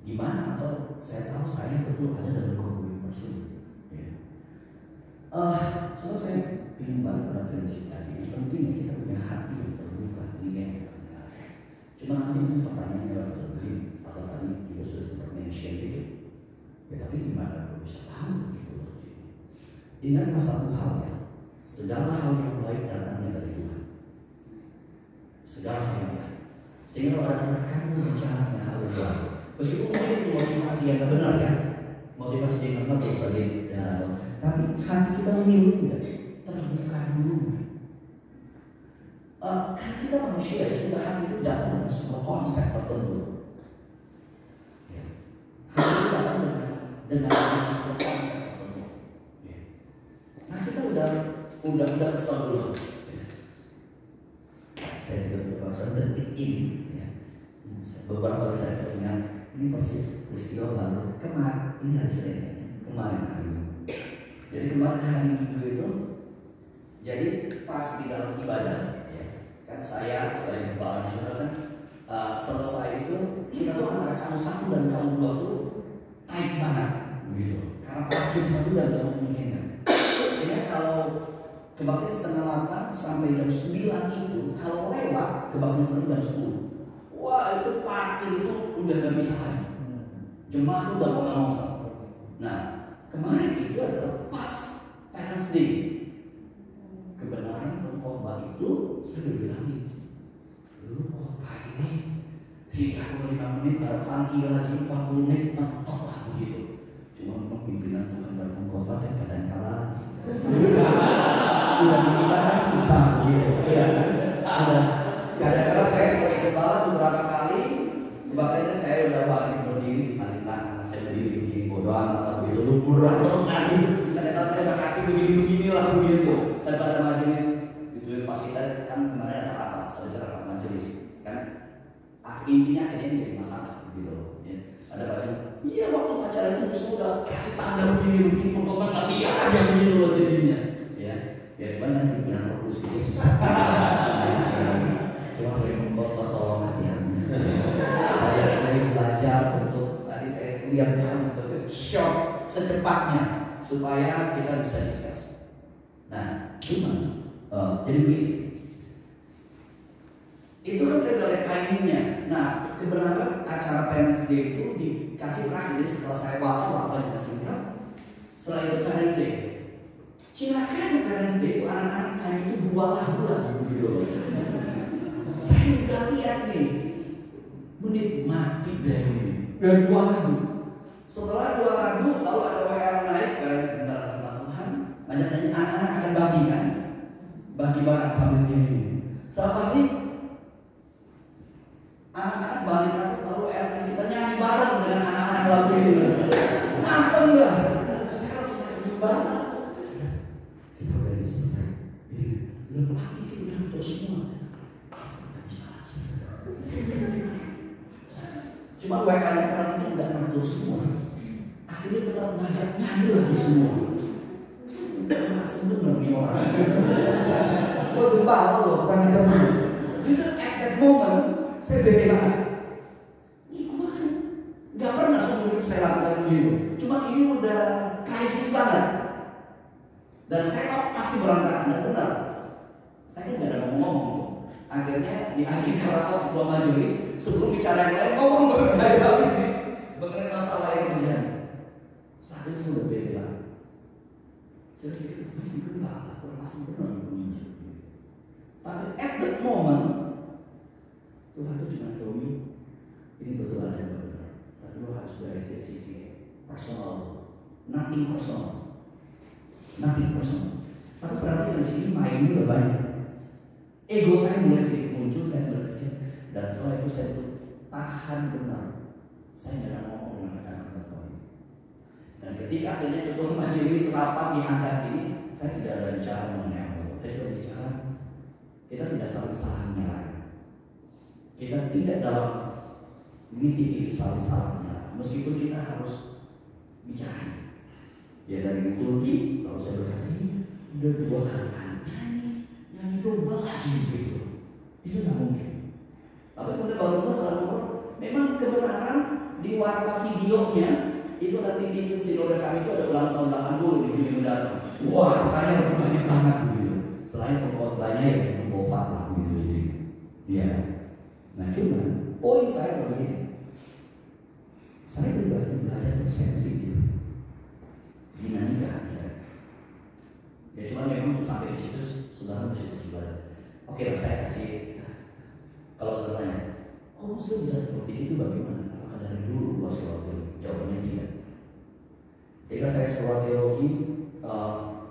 gimana atau saya tahu saya betul ada dalam growing tersebut. Soalnya saya ingin balik pada prinsip tadi. Pentingnya kita punya hati yang terbuka, telinga yang terbuka. Cuma nanti mungkin pertanyaannya betul begini atau tadi juga sudah sempat mention dikit. Ya tapi gimana kalau bisa tahu gitu loh. Ingatlah satu hal ya. Segala hal yang baik datangnya dari Tuhan. Segala hal yang baik. Sehingga kalau ada rekan bicara hal yang baik, meskipun mungkin itu motivasi yang tak benar ya, motivasi yang tak benar saja. pemilu nggak? Terbuka dulu. Kan kita manusia ya, sudah hadir dalam sebuah konsep tertentu. Ya. Hadir dalam dengan sebuah konsep tertentu. Ya. Nah kita udah kesal dulu. Ya. Saya juga detik ini. Ya. Beberapa kali saya teringat ini persis peristiwa baru kemarin, ini hari Senin ya. Kemarin hari ini. Jadi kemarin hari Minggu itu, jadi pas di dalam ibadah, ya, kan saya sebagai kepala nasional kan selesai itu kita tuh antara kamu 1 dan kamu 2 tuh tight banget, gitu. Karena praktik itu udah gak memungkinkan. Sehingga kalau kebaktian setengah 8 sampai jam 9 itu, kalau lewat kebaktian setengah jam 10, wah itu parkir itu udah gak bisa lagi. Jemaah tuh udah ngomong. Nah kemarin itu adalah pas Parents Day. Kebenaran pengkhotbah itu sudah bilangin, lu khotbah ini 35 menit, baru pagi lagi 40 menit, mentok lah begitu. Cuma memang pimpinan Tuhan dan pengkhotbah dan kadang-kala udah kita kan susah begitu, ya kan? Udah kadang-kala saya sebagai kepala beberapa kali, bahkan saya udah wajib berdiri, paling tangan saya berdiri begini, bodoh amat begitu, lu berat sekali. Kadang-kala saya udah kasih begini-beginilah begitu. Saya pada majelis itu pas kita kan kemarin ada rapat, saudara rapat majelis kan, intinya akhirnya menjadi masalah gitu loh. Ya. Ada baca, iya waktu acara itu sudah kasih tanda begini-begini, pokoknya nggak lihat aja begitu loh jadinya. Ya cuma kan pimpinan fokus itu susah. Cuma saya mengkhotbah tolong hati-hati. Saya sendiri belajar untuk tadi saya lihat untuk short secepatnya supaya kita bisa discuss. Nah, cuma jadi begini. Itu kan saya udah lihat timingnya. Nah, kebenaran acara Parents Day itu dikasih terakhir. Jadi setelah saya waktu yang singkat, setelah itu Parents Day. Silakan Parents Day itu anak-anak kami itu 2 lagu lagi gitu loh. Saya udah lihat nih, menikmati dari ini. Dan 2 lagu. Setelah 2 lagu, lalu ada WR naik ke Tuhan. Banyak anak-anak akan bagikan, bagi barang sambil ini. Setelah balik, anak-anak balik lagi, lalu WR kita nyanyi bareng dengan anak-anak lagu ini. Mantap nggak? Saya langsung nyanyi bareng. Kita udah selesai. Udah pagi kita udah nonton semua. Nggak bisa lagi. Cuma WR sekarang ini udah nonton semua. Akhirnya tetap ngajak nyanyi lagi semua. Seneng nih orang. Gue gembala loh, bukan ngajak dulu. Jadi at that moment saya bete banget. Ini gue kan nggak pernah sebelum saya lakukan begitu. Cuma ini udah krisis banget. Dan saya pasti berantakan dan benar. Saya nggak ada ngomong. Akhirnya di akhir rapat ketua majelis sebelum bicara yang lain ngomong mengenai hal ini, mengenai masalah yang terjadi. Saat itu sudah bete banget. Jadi kita gembala, orang masih benar menginjil. Tapi at that moment Tuhan itu cuma tahu ini betul ada benar. Tapi lo harus dari sisi personal, nothing personal. Tapi berarti di sini mainnya udah banyak. Ego saya mulai sedikit muncul, saya berpikir, dan setelah itu saya tuh tahan benar. Saya nggak ngomong dengan rekan-rekan kami. Dan ketika akhirnya ketua majelis rapat diangkat ini, saya tidak ada bicara mengenai apa. Saya cuma bicara, kita tidak saling menyalahkan. Kita tidak dalam meeting ini saling menyalahkan. Meskipun kita harus bicara. Ya dari Turki, kalau saya berkata ini udah 2 kali nyanyi double lagi gitu. Itu nggak mungkin. Tapi kemudian baru selalu memang kebenaran di warta videonya itu nanti di sinode kami itu ada ulang tahun 80 di Juni mendatang. Wah, makanya lebih banyak banget gitu. Selain pengkhotbahnya yang membofat lah gitu. Iya. Nah cuma poin saya begini. Saya pribadi belajar sensitif. Dinamika ya. Ya cuma memang untuk sampai di situ sudah harus beribadah. Oke lah saya kasih. Kalau sudah tanya, oh saya bisa seperti itu bagaimana? Apakah dari dulu gua sekolah teologi? Jawabannya tidak. Ketika saya sekolah teologi,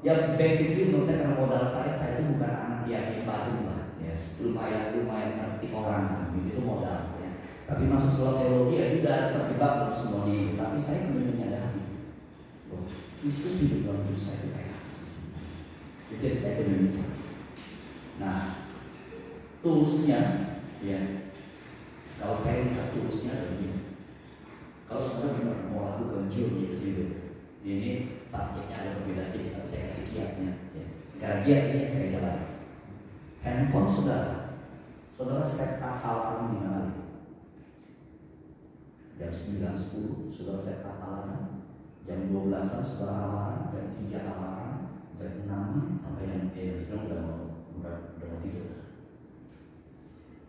Ya basically menurut saya karena modal saya itu bukan anak yang Badung lah, ya lumayan ngerti orang lah, itu modal. Ya. Tapi masuk sekolah teologi ya sudah terjebak dalam semua ini. Tapi saya kemudian menyadari, oh, Kristus hidup dalam hidup saya itu kayak apa sih? Itu yang saya kemudian mencari. Nah, toolsnya, ya kalau saya lihat toolsnya begini. Kalau saudara benar mau lakukan journey gitu, ini subjeknya ada berbeda sedikit, tapi saya kasih kiatnya. Ya. Karena kiat ini yang saya jalani. Handphone saudara set up alarm di mana? Jam 9.10 saudara set up alarm, jam 12 saudara alarm, jam 3 alarm, jam 6 sampai jam 9 udah mau tidur.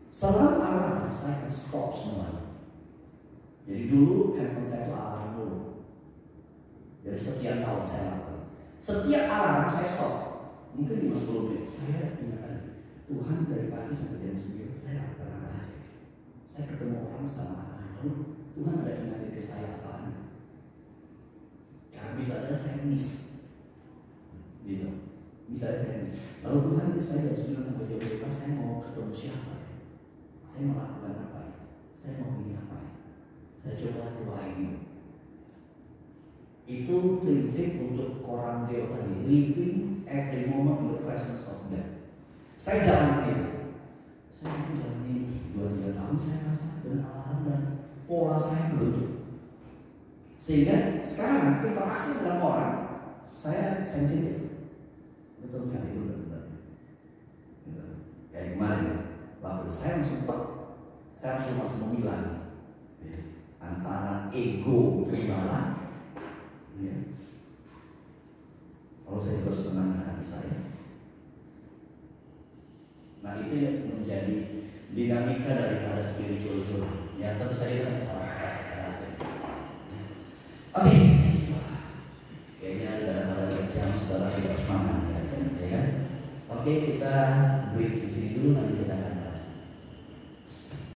Setelah alarm saya akan stop semuanya. Jadi dulu handphone saya itu alarm dulu. Dari sekian tahun saya lakukan. Setiap alarm saya stop. Mungkin 5-10 menit. Saya ingatkan Tuhan dari pagi sampai jam 9 saya lakukan apa aja. Saya ketemu orang sama lalu Tuhan ada ingatin ke saya apaan. Karena bisa aja saya miss. Gitu. Bisa aja saya miss. Lalu Tuhan itu saya jam 9 sampai jam 12 saya mau ketemu siapa ya? Saya mau lakukan apa ya? Saya mau ini apa ya? Saya coba doa ini. Itu prinsip untuk Koran Deo tadi, living every moment in the presence of God. Saya jalan ini. Saya jalan ini 2-3 tahun saya rasa dengan alarm dan pola saya berbentuk. Sehingga sekarang interaksi dengan orang saya sensitif. Betul kan itu benar. Kayak kemarin waktu saya langsung memilah antara ego pribadi, ya. Kalau saya terus tenangkan hati saya, nah itu yang menjadi dinamika daripada spiritual journey. Ya tentu saja hanya salah kata. Oke.